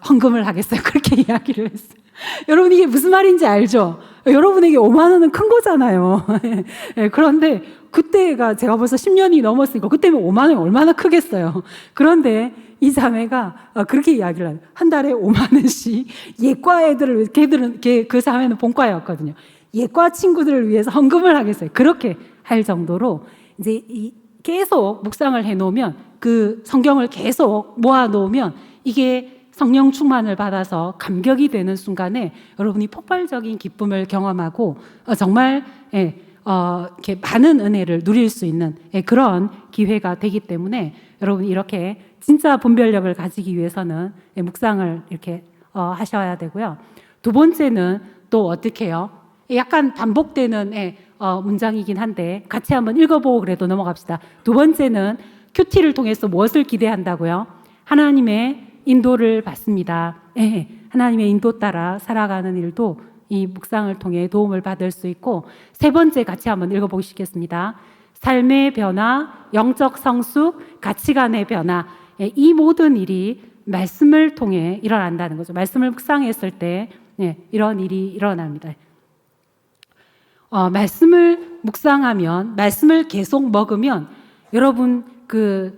헌금을 하겠어요. 그렇게 이야기를 했어요. 여러분 이게 무슨 말인지 알죠? 여러분에게 5만 원은 큰 거잖아요. 그런데 그때가 제가 벌써 10년이 넘었으니까 그때면 5만 원이 얼마나 크겠어요. 그런데 이 자매가 그렇게 이야기를 해요. 한 달에 5만 원씩 예과 애들을 그 자매는 본과였거든요. 예과 친구들을 위해서 헌금을 하겠어요. 그렇게 할 정도로 이제 계속 묵상을 해놓으면 그 성경을 계속 모아놓으면 이게 성령 충만을 받아서 감격이 되는 순간에 여러분이 폭발적인 기쁨을 경험하고 정말 이렇게 많은 은혜를 누릴 수 있는 그런 기회가 되기 때문에 여러분 이렇게 진짜 분별력을 가지기 위해서는 묵상을 이렇게 하셔야 되고요. 두 번째는 또 어떻게 해요? 약간 반복되는 문장이긴 한데 같이 한번 읽어보고 그래도 넘어갑시다. 두 번째는 큐티를 통해서 무엇을 기대한다고요? 하나님의 인도를 받습니다. 하나님의 인도 따라 살아가는 일도 이 묵상을 통해 도움을 받을 수 있고 세 번째 같이 한번 읽어보시겠습니다. 삶의 변화, 영적 성숙, 가치관의 변화 이 모든 일이 말씀을 통해 일어난다는 거죠. 말씀을 묵상했을 때 이런 일이 일어납니다. 말씀을 묵상하면 말씀을 계속 먹으면 여러분 스캇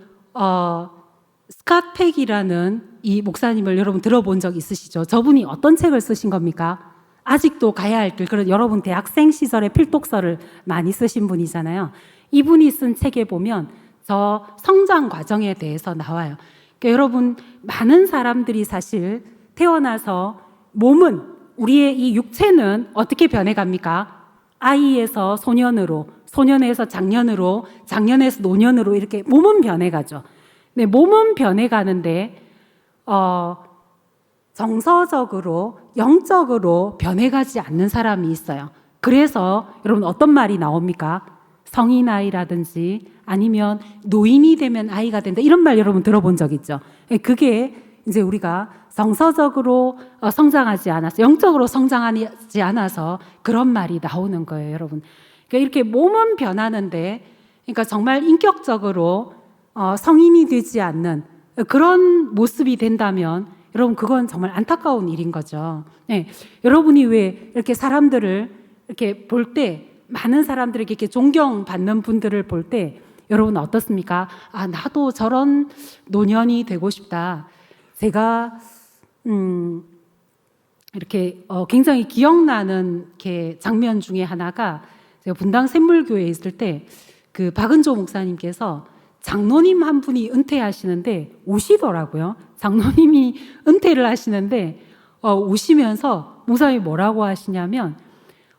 팩이라는 이 목사님을 여러분 들어본 적 있으시죠? 저분이 어떤 책을 쓰신 겁니까? 아직도 가야 할 길, 그런 여러분 대학생 시절에 필독서를 많이 쓰신 분이잖아요. 이분이 쓴 책에 보면 저 성장 과정에 대해서 나와요. 그러니까 여러분 많은 사람들이 사실 태어나서 우리의 이 육체는 어떻게 변해갑니까? 아이에서 소년으로, 소년에서 장년으로, 장년에서 노년으로 이렇게 몸은 변해가죠. 네, 몸은 변해가는데 정서적으로, 영적으로 변해가지 않는 사람이 있어요. 그래서 여러분 어떤 말이 나옵니까? 성인 아이라든지 아니면 노인이 되면 아이가 된다, 이런 말 여러분 들어본 적 있죠? 그게 이제 우리가 정서적으로 성장하지 않아서, 영적으로 성장하지 않아서 그런 말이 나오는 거예요, 여러분. 그러니까 이렇게 몸은 변하는데, 그러니까 정말 인격적으로 성인이 되지 않는 그런 모습이 된다면 여러분 그건 정말 안타까운 일인 거죠. 네, 여러분이 왜 이렇게 사람들을 이렇게 볼 때, 많은 사람들에게 이렇게 존경받는 분들을 볼 때 여러분 어떻습니까? 아, 나도 저런 노년이 되고 싶다. 제가 이렇게 굉장히 기억나는 이렇게 장면 중에 하나가, 제가 분당 샘물교회에 있을 때 그 박은조 목사님께서 장로님 한 분이 은퇴하시는데 오시더라고요. 장로님이 은퇴를 하시는데 오시면서 목사님이 뭐라고 하시냐면,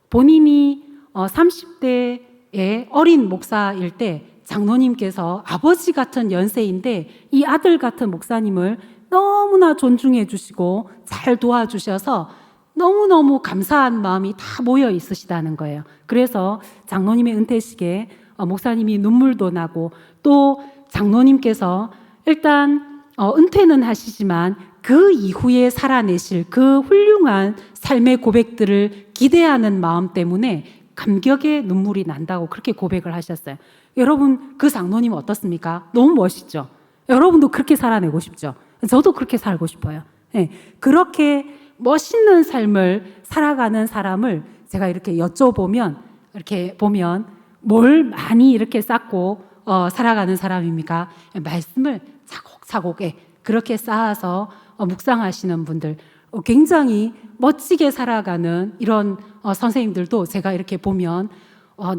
본인이 30대의 어린 목사일 때 장로님께서 아버지 같은 연세인데 이 아들 같은 목사님을 너무나 존중해 주시고 잘 도와주셔서 너무너무 감사한 마음이 다 모여 있으시다는 거예요. 그래서 장로님의 은퇴식에 목사님이 눈물도 나고, 또 장로님께서 일단 은퇴는 하시지만 그 이후에 살아내실 그 훌륭한 삶의 고백들을 기대하는 마음 때문에 감격의 눈물이 난다고 그렇게 고백을 하셨어요. 여러분 그 장로님 어떻습니까? 너무 멋있죠? 여러분도 그렇게 살아내고 싶죠? 저도 그렇게 살고 싶어요. 네, 그렇게 멋있는 삶을 살아가는 사람을 제가 이렇게 여쭤보면, 이렇게 보면 뭘 많이 이렇게 쌓고 살아가는 사람입니까? 말씀을 차곡차곡 그렇게 쌓아서 묵상하시는 분들, 굉장히 멋지게 살아가는 이런 선생님들도 제가 이렇게 보면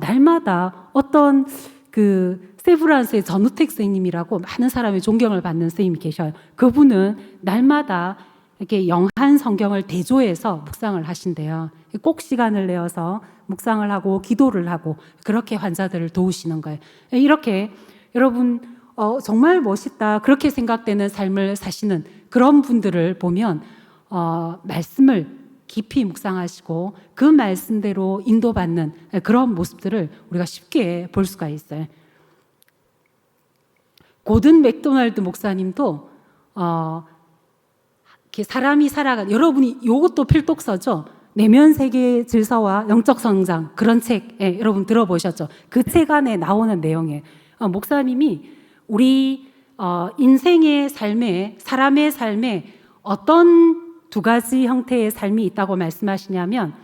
날마다 어떤 그 세브란스의 전우택 선생님이라고 많은 사람의 존경을 받는 선생님이 계셔요. 그분은 날마다 이렇게 영한 성경을 대조해서 묵상을 하신대요. 꼭 시간을 내어서 묵상을 하고 기도를 하고 그렇게 환자들을 도우시는 거예요. 이렇게 여러분 정말 멋있다 그렇게 생각되는 삶을 사시는 그런 분들을 보면 말씀을 깊이 묵상하시고 그 말씀대로 인도받는 그런 모습들을 우리가 쉽게 볼 수가 있어요. 고든 맥도날드 목사님도 이렇게 사람이 살아가, 여러분이 이것도 필독서죠. 내면 세계 질서와 영적 성장, 그런 책 여러분 들어보셨죠? 그 책 안에 나오는 내용이에요. 목사님이 우리 인생의 삶에, 사람의 삶에 어떤 두 가지 형태의 삶이 있다고 말씀하시냐면,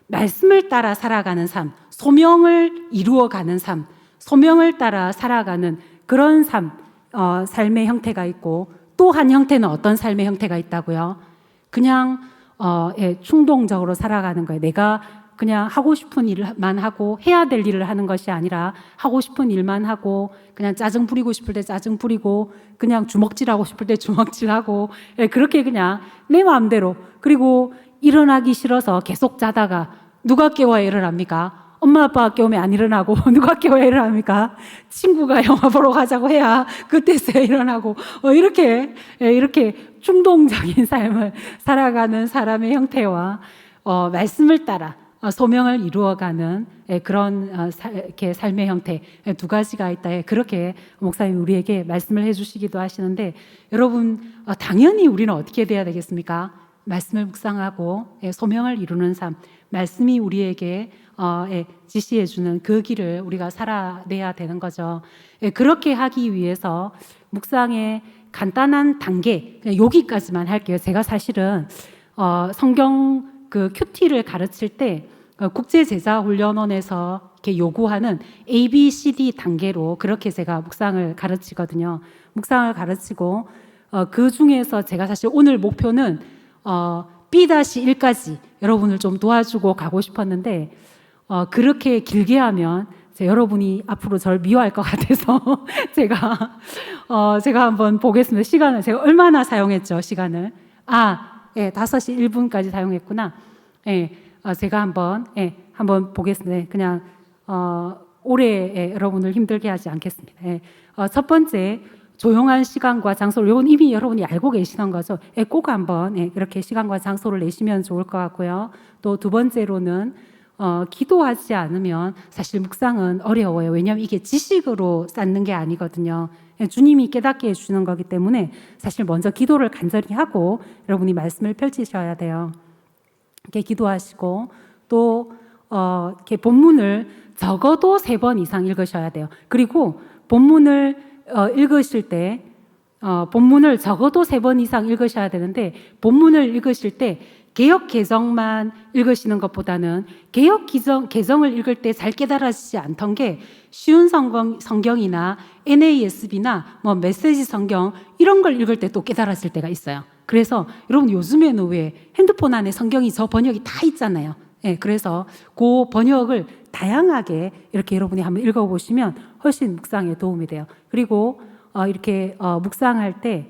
말씀을 따라 살아가는 삶, 소명을 이루어가는 삶, 소명을 따라 살아가는 그런 삶, 삶의 형태가 있고, 또 한 형태는 어떤 삶의 형태가 있다고요? 그냥 충동적으로 살아가는 거예요. 내가 그냥 하고 싶은 일만 하고 해야 될 일을 하는 것이 아니라 하고 싶은 일만 하고, 그냥 짜증 부리고 싶을 때 짜증 부리고, 그냥 주먹질하고 싶을 때 주먹질하고, 그렇게 그냥 내 마음대로. 그리고 일어나기 싫어서 계속 자다가 누가 깨워야 일어납니까? 엄마 아빠가 깨우면 안 일어나고 누가 깨워야 일어납니까? 친구가 영화 보러 가자고 해야 그때서야 일어나고, 이렇게 충동적인 삶을 살아가는 사람의 형태와 말씀을 따라 소명을 이루어가는 그런 이렇게 삶의 형태 두 가지가 있다. 그렇게 목사님 우리에게 말씀을 해주시기도 하시는데, 여러분 당연히 우리는 어떻게 돼야 되겠습니까? 말씀을 묵상하고 소명을 이루는 삶, 말씀이 우리에게 지시해주는 그 길을 우리가 살아내야 되는 거죠. 그렇게 하기 위해서 묵상의 간단한 단계, 여기까지만 할게요. 제가 사실은 성경 그 큐티를 가르칠 때 국제제자훈련원에서 이렇게 요구하는 ABCD 단계로 그렇게 제가 묵상을 가르치거든요. 묵상을 가르치고 그 중에서 제가 사실 오늘 목표는 B-1까지 여러분을 좀 도와주고 가고 싶었는데, 그렇게 길게 하면 여러분이 앞으로 저를 미워할 것 같아서 제가 한번 보겠습니다. 시간을 제가 얼마나 사용했죠? 시간을 5시 1분까지 사용했구나. 제가 한번 보겠습니다. 그냥 오래 여러분을 힘들게 하지 않겠습니다. 첫 번째, 조용한 시간과 장소를, 이건 이미 여러분이 알고 계시는 거죠. 꼭 한번 이렇게 시간과 장소를 내시면 좋을 것 같고요. 또 두 번째로는 기도하지 않으면 사실 묵상은 어려워요. 왜냐하면 이게 지식으로 쌓는 게 아니거든요. 주님이 깨닫게 해주는 거기 때문에 사실 먼저 기도를 간절히 하고 여러분이 말씀을 펼치셔야 돼요. 이렇게 기도하시고 또 이렇게 본문을 적어도 3번 이상 읽으셔야 돼요. 그리고 본문을 읽으실 때 본문을 적어도 3번 이상 읽으셔야 되는데, 본문을 읽으실 때 개역 개정만 읽으시는 것보다는 개역 개정을 읽을 때 잘 깨달아지지 않던 게 쉬운 성경이나 NASB나 뭐 메시지 성경 이런 걸 읽을 때 또 깨달아질 때가 있어요. 그래서 여러분 요즘에는 왜 핸드폰 안에 성경이 저 번역이 다 있잖아요. 그래서 그 번역을 다양하게 이렇게 여러분이 한번 읽어보시면 훨씬 묵상에 도움이 돼요. 그리고 이렇게 묵상할 때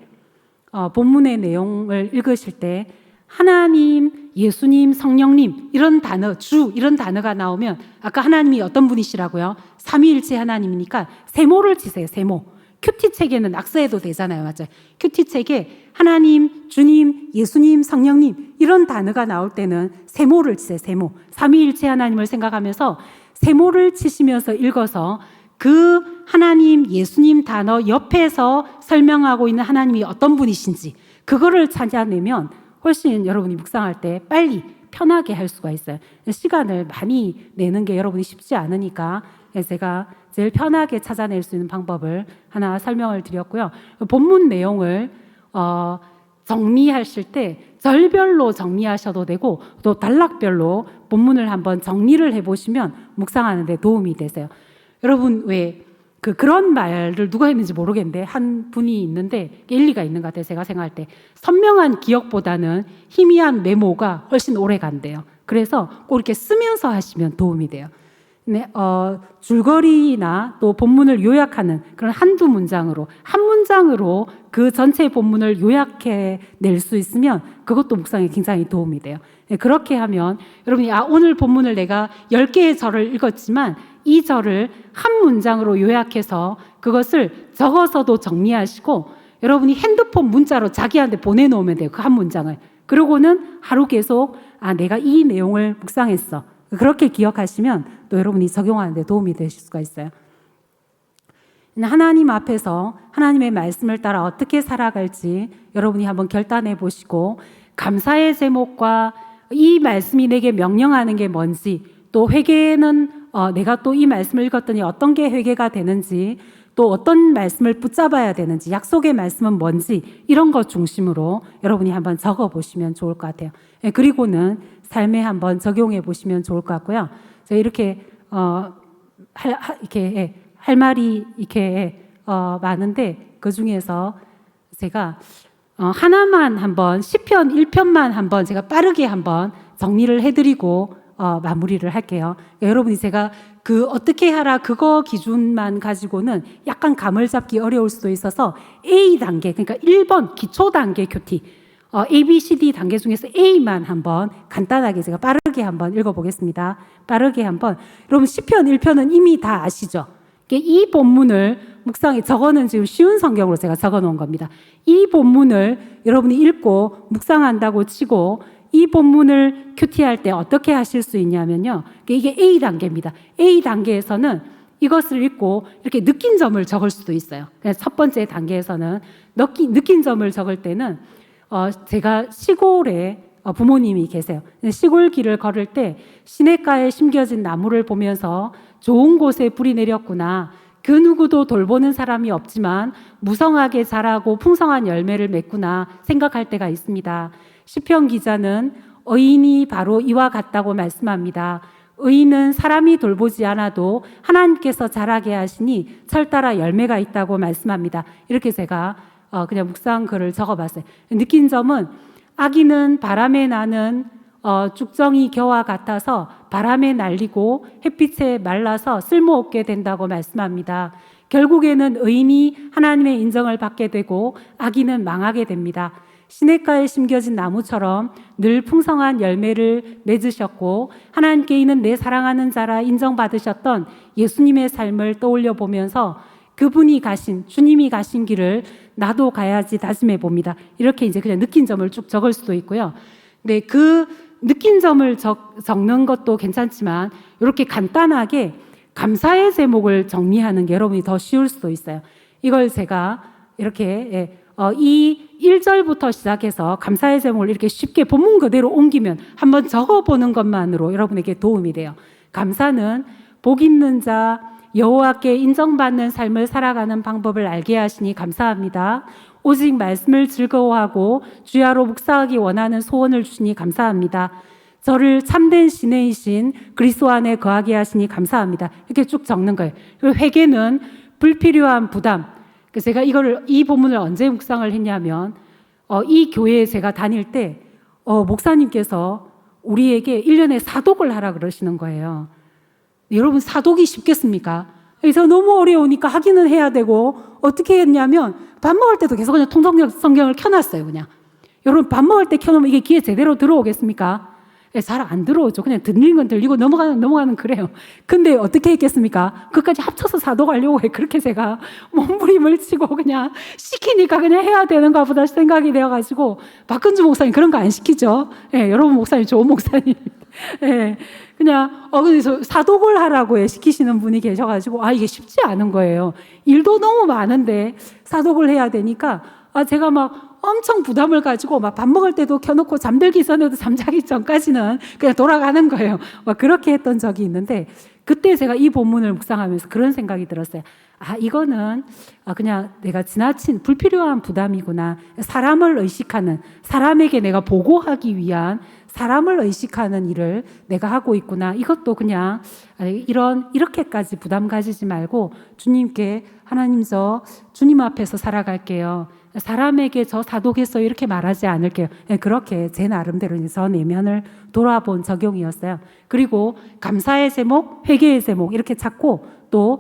본문의 내용을 읽으실 때 하나님, 예수님, 성령님 이런 단어, 주 이런 단어가 나오면 아까 하나님이 어떤 분이시라고요? 삼위일체 하나님이니까 세모를 치세요. 세모. 큐티 책에는 낙서해도 되잖아요. 맞아요. 큐티 책에 하나님, 주님, 예수님, 성령님 이런 단어가 나올 때는 세모를 치세요. 세모. 삼위일체 하나님을 생각하면서 세모를 치시면서 읽어서 그 하나님, 예수님 단어 옆에서 설명하고 있는 하나님이 어떤 분이신지 그거를 찾아내면 훨씬 여러분이 묵상할 때 빨리 편하게 할 수가 있어요. 시간을 많이 내는 게 여러분이 쉽지 않으니까 제가 제일 편하게 찾아낼 수 있는 방법을 하나 설명을 드렸고요. 본문 내용을 정리하실 때 절별로 정리하셔도 되고 또 단락별로 본문을 한번 정리를 해보시면 묵상하는 데 도움이 되세요. 여러분 왜 그런 말을 누가 했는지 모르겠는데 한 분이 있는데 일리가 있는 것 같아요. 제가 생각할 때 선명한 기억보다는 희미한 메모가 훨씬 오래 간대요. 그래서 꼭 이렇게 쓰면서 하시면 도움이 돼요. 네, 줄거리나 또 본문을 요약하는 그런 한두 문장으로 한 문장으로 그 전체 본문을 요약해 낼 수 있으면 그것도 묵상에 굉장히 도움이 돼요. 네, 그렇게 하면 여러분이 오늘 본문을 내가 10개의 절을 읽었지만 이 절을 한 문장으로 요약해서 그것을 적어서도 정리하시고 여러분이 핸드폰 문자로 자기한테 보내놓으면 돼요. 그 한 문장을. 그러고는 하루 계속 내가 이 내용을 묵상했어. 그렇게 기억하시면 또 여러분이 적용하는 데 도움이 되실 수가 있어요. 하나님 앞에서 하나님의 말씀을 따라 어떻게 살아갈지 여러분이 한번 결단해 보시고 감사의 제목과 이 말씀이 내게 명령하는 게 뭔지 또 회개는 내가 또 이 말씀을 읽었더니 어떤 게 회개가 되는지 또 어떤 말씀을 붙잡아야 되는지 약속의 말씀은 뭔지 이런 것 중심으로 여러분이 한번 적어보시면 좋을 것 같아요. 그리고는 삶에 한번 적용해 보시면 좋을 것 같고요. 제가 이렇게 이렇게 할 말이 이렇게 많은데 그 중에서 제가 하나만 한번 시편 1편만 한번 제가 빠르게 한번 정리를 해드리고 마무리를 할게요. 그러니까 여러분이 제가 어떻게 하라 그거 기준만 가지고는 약간 감을 잡기 어려울 수도 있어서 A 단계 그러니까 1번 기초 단계 큐티 A, B, C, D 단계 중에서 A만 한번 간단하게 제가 빠르게 한번 읽어보겠습니다. 빠르게 한번 여러분 시편 1편은 이미 다 아시죠? 이 본문을 묵상에 저거는 지금 쉬운 성경으로 제가 적어놓은 겁니다. 이 본문을 여러분이 읽고 묵상한다고 치고 이 본문을 큐티할 때 어떻게 하실 수 있냐면요. 이게 A 단계입니다. A 단계에서는 이것을 읽고 이렇게 느낀 점을 적을 수도 있어요. 첫 번째 단계에서는 느낀 점을 적을 때는 제가 시골에 부모님이 계세요. 시골 길을 걸을 때 시냇가에 심겨진 나무를 보면서 좋은 곳에 불이 내렸구나. 그 누구도 돌보는 사람이 없지만 무성하게 자라고 풍성한 열매를 맺구나 생각할 때가 있습니다. 시편 기자는 의인이 바로 이와 같다고 말씀합니다. 의인은 사람이 돌보지 않아도 하나님께서 자라게 하시니 철따라 열매가 있다고 말씀합니다. 이렇게 제가 그냥 묵상 글을 적어봤어요. 느낀 점은 아기는 바람에 나는 죽정이 겨와 같아서 바람에 날리고 햇빛에 말라서 쓸모없게 된다고 말씀합니다. 결국에는 의인이 하나님의 인정을 받게 되고 아기는 망하게 됩니다. 시냇가에 심겨진 나무처럼 늘 풍성한 열매를 맺으셨고 하나님께 이는 내 사랑하는 자라 인정받으셨던 예수님의 삶을 떠올려 보면서 그분이 가신, 주님이 가신 길을 나도 가야지 다짐해 봅니다. 이렇게 이제 그냥 느낀 점을 쭉 적을 수도 있고요. 근데 그 느낀 점을 적는 것도 괜찮지만 이렇게 간단하게 감사의 제목을 정리하는 게 여러분이 더 쉬울 수도 있어요. 이걸 제가 이렇게 이 1절부터 시작해서 감사의 제목을 이렇게 쉽게 본문 그대로 옮기면 한번 적어보는 것만으로 여러분에게 도움이 돼요. 감사는 복 있는 자, 여호와께 인정받는 삶을 살아가는 방법을 알게 하시니 감사합니다. 오직 말씀을 즐거워하고 주야로 묵상하기 원하는 소원을 주시니 감사합니다. 저를 참된 시내이신 그리스도 안에 거하게 하시니 감사합니다. 이렇게 쭉 적는 거예요. 그리고 회개는 불필요한 부담. 제가 이 본문을 언제 묵상을 했냐면 이 교회에 제가 다닐 때 목사님께서 우리에게 1년에 사독을 하라 그러시는 거예요. 여러분 사독이 쉽겠습니까? 그래서 너무 어려우니까 하기는 해야 되고 어떻게 했냐면 밥 먹을 때도 계속 그냥 통성경을 켜놨어요. 그냥 여러분 밥 먹을 때 켜놓으면 이게 귀에 제대로 들어오겠습니까? 잘 안 들어오죠. 그냥 들리는 건 들리고 넘어가는 그래요. 근데 어떻게 했겠습니까? 그것까지 합쳐서 사독하려고 해. 그렇게 제가 몸부림을 치고 그냥 시키니까 그냥 해야 되는가 보다 생각이 되어가지고 박근주 목사님 그런 거 안 시키죠. 예, 여러분 목사님 좋은 목사님. 예, 그냥 그래서 사독을 하라고 시키시는 분이 계셔가지고 이게 쉽지 않은 거예요. 일도 너무 많은데 사독을 해야 되니까 제가 막 엄청 부담을 가지고 막 밥 먹을 때도 켜놓고 잠들기 전에도 잠자기 전까지는 그냥 돌아가는 거예요. 막 그렇게 했던 적이 있는데 그때 제가 이 본문을 묵상하면서 그런 생각이 들었어요. 이거는 그냥 내가 지나친 불필요한 부담이구나. 사람을 의식하는, 사람에게 내가 보고하기 위한 사람을 의식하는 일을 내가 하고 있구나. 이것도 그냥 이렇게까지 부담 가지지 말고 주님께 하나님 저 주님 앞에서 살아갈게요. 사람에게 저 사독했어요 이렇게 말하지 않을게요. 그렇게 제 나름대로 저 내면을 돌아본 적용이었어요. 그리고 감사의 제목, 회개의 제목 이렇게 찾고 또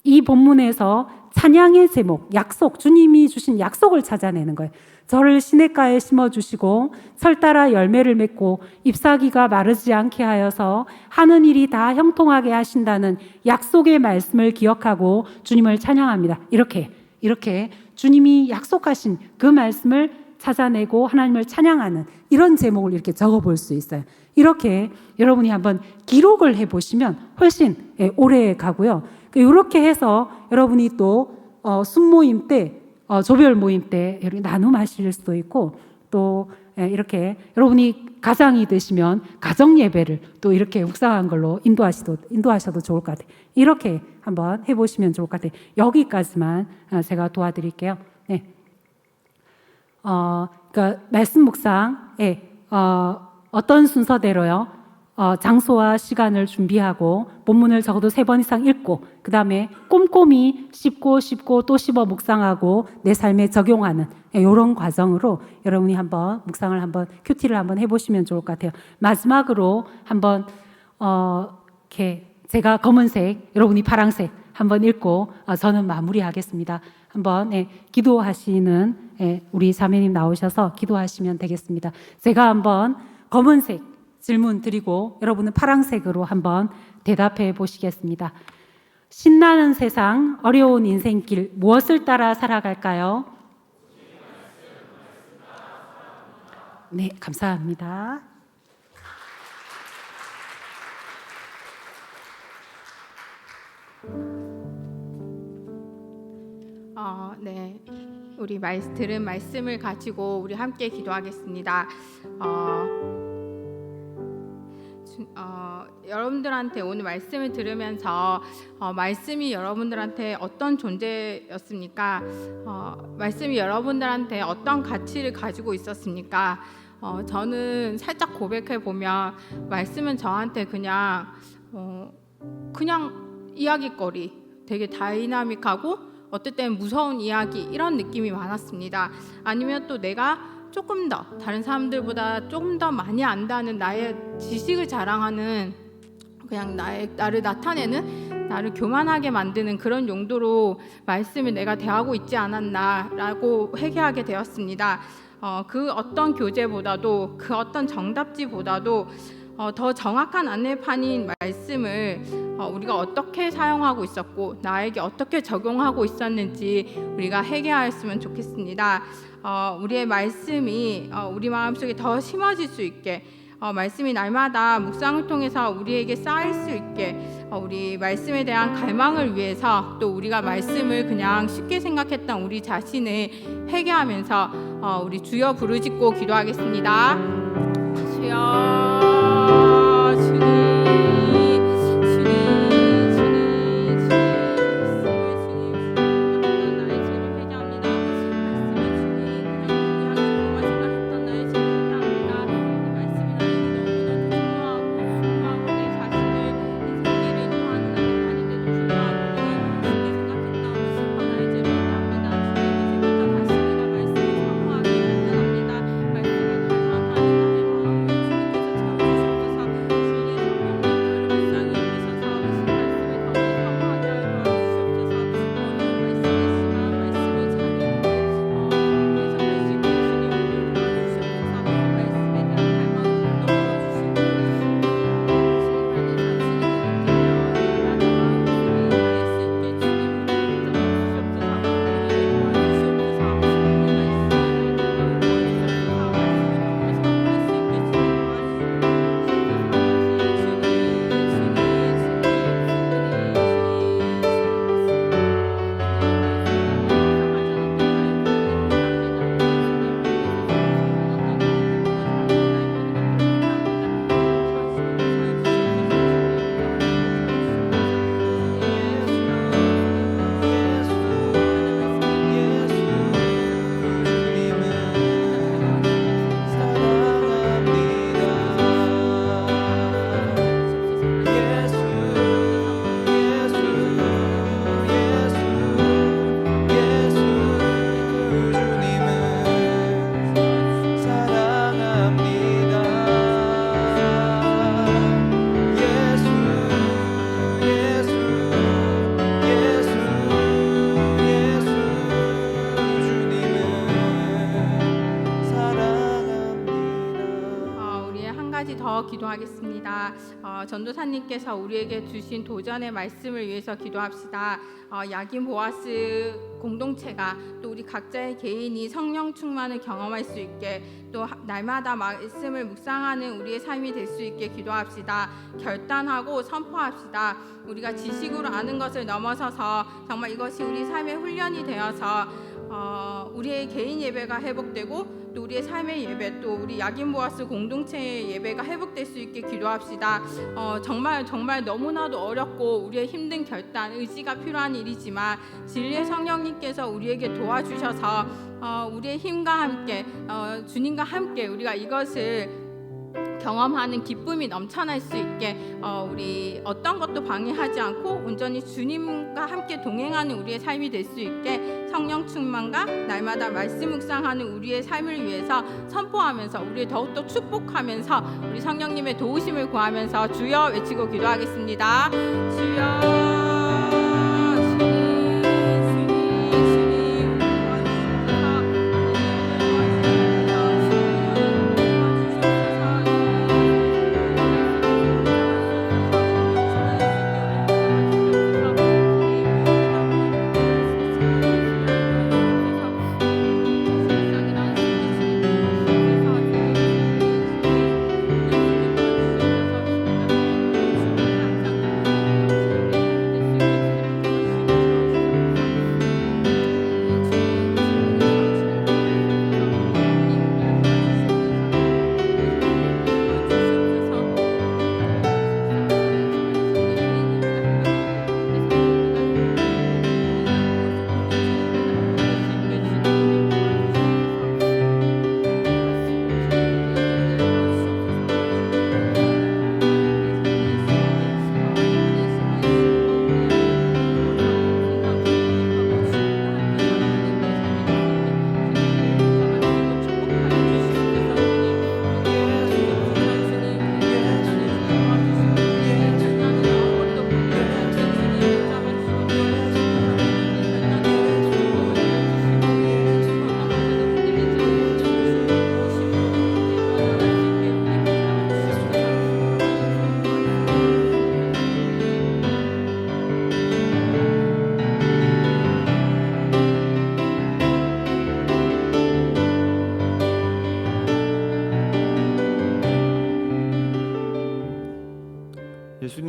이 본문에서 찬양의 제목, 약속, 주님이 주신 약속을 찾아내는 거예요. 저를 시냇가에 심어주시고 철 따라 열매를 맺고 잎사귀가 마르지 않게 하여서 하는 일이 다 형통하게 하신다는 약속의 말씀을 기억하고 주님을 찬양합니다. 이렇게 주님이 약속하신 그 말씀을 찾아내고 하나님을 찬양하는 이런 제목을 이렇게 적어볼 수 있어요. 이렇게 여러분이 한번 기록을 해보시면 훨씬 오래 가고요. 이렇게 해서 여러분이 또 순모임 때 조별 모임 때 이렇게 나눔하실 수도 있고 또 이렇게 여러분이 가장이 되시면 가정 예배를 또 이렇게 묵상한 걸로 인도하셔도 좋을 것 같아요. 이렇게 한번 해보시면 좋을 것 같아요. 여기까지만 제가 도와드릴게요. 네. 그러니까 말씀 묵상에 어떤 순서대로요? 장소와 시간을 준비하고 본문을 적어도 3번 이상 읽고 그 다음에 꼼꼼히 씹고 또 씹어 묵상하고 내 삶에 적용하는 이런 과정으로 여러분이 한번 묵상을 큐티를 한번 해보시면 좋을 것 같아요. 마지막으로 한번 이렇게 제가 검은색, 여러분이 파랑색 한번 읽고 저는 마무리하겠습니다. 한번 기도하시는 우리 자매님 나오셔서 기도하시면 되겠습니다. 제가 한번 검은색 질문 드리고 여러분은 파란색으로 한번 대답해 보시겠습니다. 신나는 세상, 어려운 인생길 무엇을 따라 살아갈까요? 네, 감사합니다. 네, 우리 들은 말씀을 가지고 우리 함께 기도하겠습니다. 여러분들한테 오늘 말씀을 들으면서 말씀이 여러분들한테 어떤 존재였습니까? 말씀이 여러분들한테 어떤 가치를 가지고 있었습니까? 저는 살짝 고백해 보면 말씀은 저한테 그냥 이야기거리, 되게 다이나믹하고 어떨 때는 무서운 이야기 이런 느낌이 많았습니다. 아니면 또 내가 조금 더 다른 사람들보다 조금 더 많이 안다는 나의 지식을 자랑하는 그냥 나를 나타내는 나를 교만하게 만드는 그런 용도로 말씀을 내가 대하고 있지 않았나라고 회개하게 되었습니다. 그 어떤 교재보다도 그 어떤 정답지보다도 더 정확한 안내판인 말씀을 우리가 어떻게 사용하고 있었고 나에게 어떻게 적용하고 있었는지 우리가 회개하였으면 좋겠습니다. 우리의 말씀이 우리 마음속에 더 심어질 수 있게 말씀이 날마다 묵상을 통해서 우리에게 쌓일 수 있게 우리 말씀에 대한 갈망을 위해서 또 우리가 말씀을 그냥 쉽게 생각했던 우리 자신을 회개하면서 우리 주여 부르짖고 기도하겠습니다. 주여 기도하겠습니다. 전도사님께서 우리에게 주신 도전의 말씀을 위해서 기도합시다. 야긴 보아스 공동체가 또 우리 각자의 개인이 성령 충만을 경험할 수 있게 또 날마다 말씀을 묵상하는 우리의 삶이 될 수 있게 기도합시다. 결단하고 선포합시다. 우리가 지식으로 아는 것을 넘어서서 정말 이것이 우리 삶의 훈련이 되어서 우리의 개인 예배가 회복되고 또 우리의 삶의 예배 또 우리 야긴 보아스 공동체의 예배가 회복될 수 있게 기도합시다. 정말 너무나도 어렵고 우리의 힘든 결단 의지가 필요한 일이지만 진리의 성령님께서 우리에게 도와주셔서 우리의 힘과 함께 주님과 함께 우리가 이것을 경험하는 기쁨이 넘쳐날 수 있게 우리 어떤 것도 방해하지 않고 온전히 주님과 함께 동행하는 우리의 삶이 될 수 있게 성령 충만과 날마다 말씀 묵상하는 우리의 삶을 위해서 선포하면서 우리 더욱더 축복하면서 우리 성령님의 도우심을 구하면서 주여 외치고 기도하겠습니다. 주여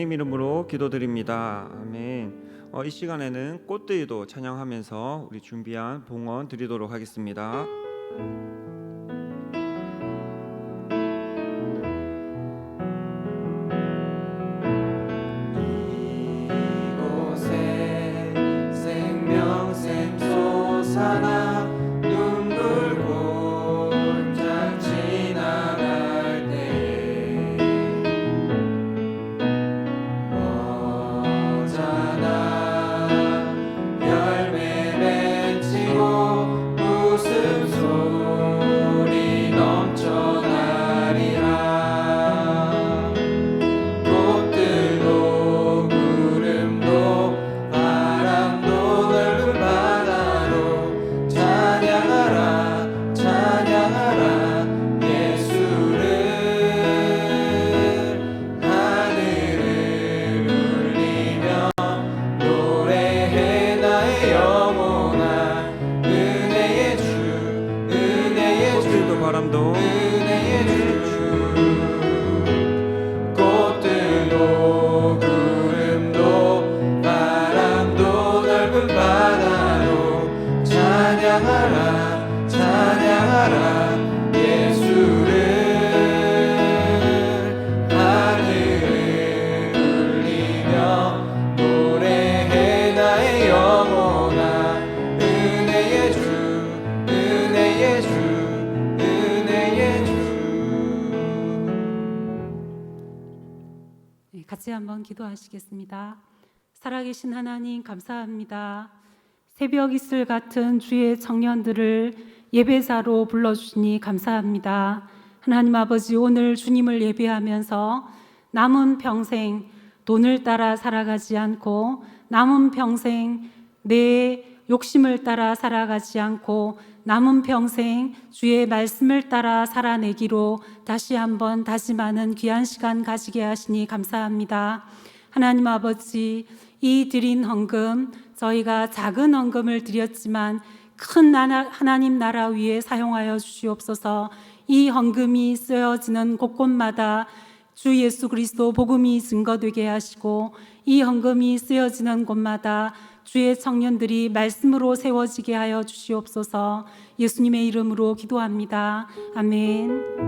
예수님 이름으로 기도드립니다. 아멘. 이 시간에는 꽃들도 찬양하면서 우리 준비한 봉헌 드리도록 하겠습니다. 같이 한번 기도하시겠습니다. 살아계신 하나님 감사합니다. 새벽 이슬 같은 주의 청년들을 예배자로 불러주시니 감사합니다. 하나님 아버지, 오늘 주님을 예배하면서 남은 평생 돈을 따라 살아가지 않고, 남은 평생 내 욕심을 따라 살아가지 않고, 남은 평생 주의 말씀을 따라 살아내기로 다시 한번 다짐하는 귀한 시간 가지게 하시니 감사합니다. 하나님 아버지, 이 드린 헌금, 저희가 작은 헌금을 드렸지만 큰 하나님 나라 위에 사용하여 주시옵소서. 이 헌금이 쓰여지는 곳곳마다 주 예수 그리스도 복음이 증거되게 하시고, 이 헌금이 쓰여지는 곳마다 주의 청년들이 말씀으로 세워지게 하여 주시옵소서. 예수님의 이름으로 기도합니다. 아멘.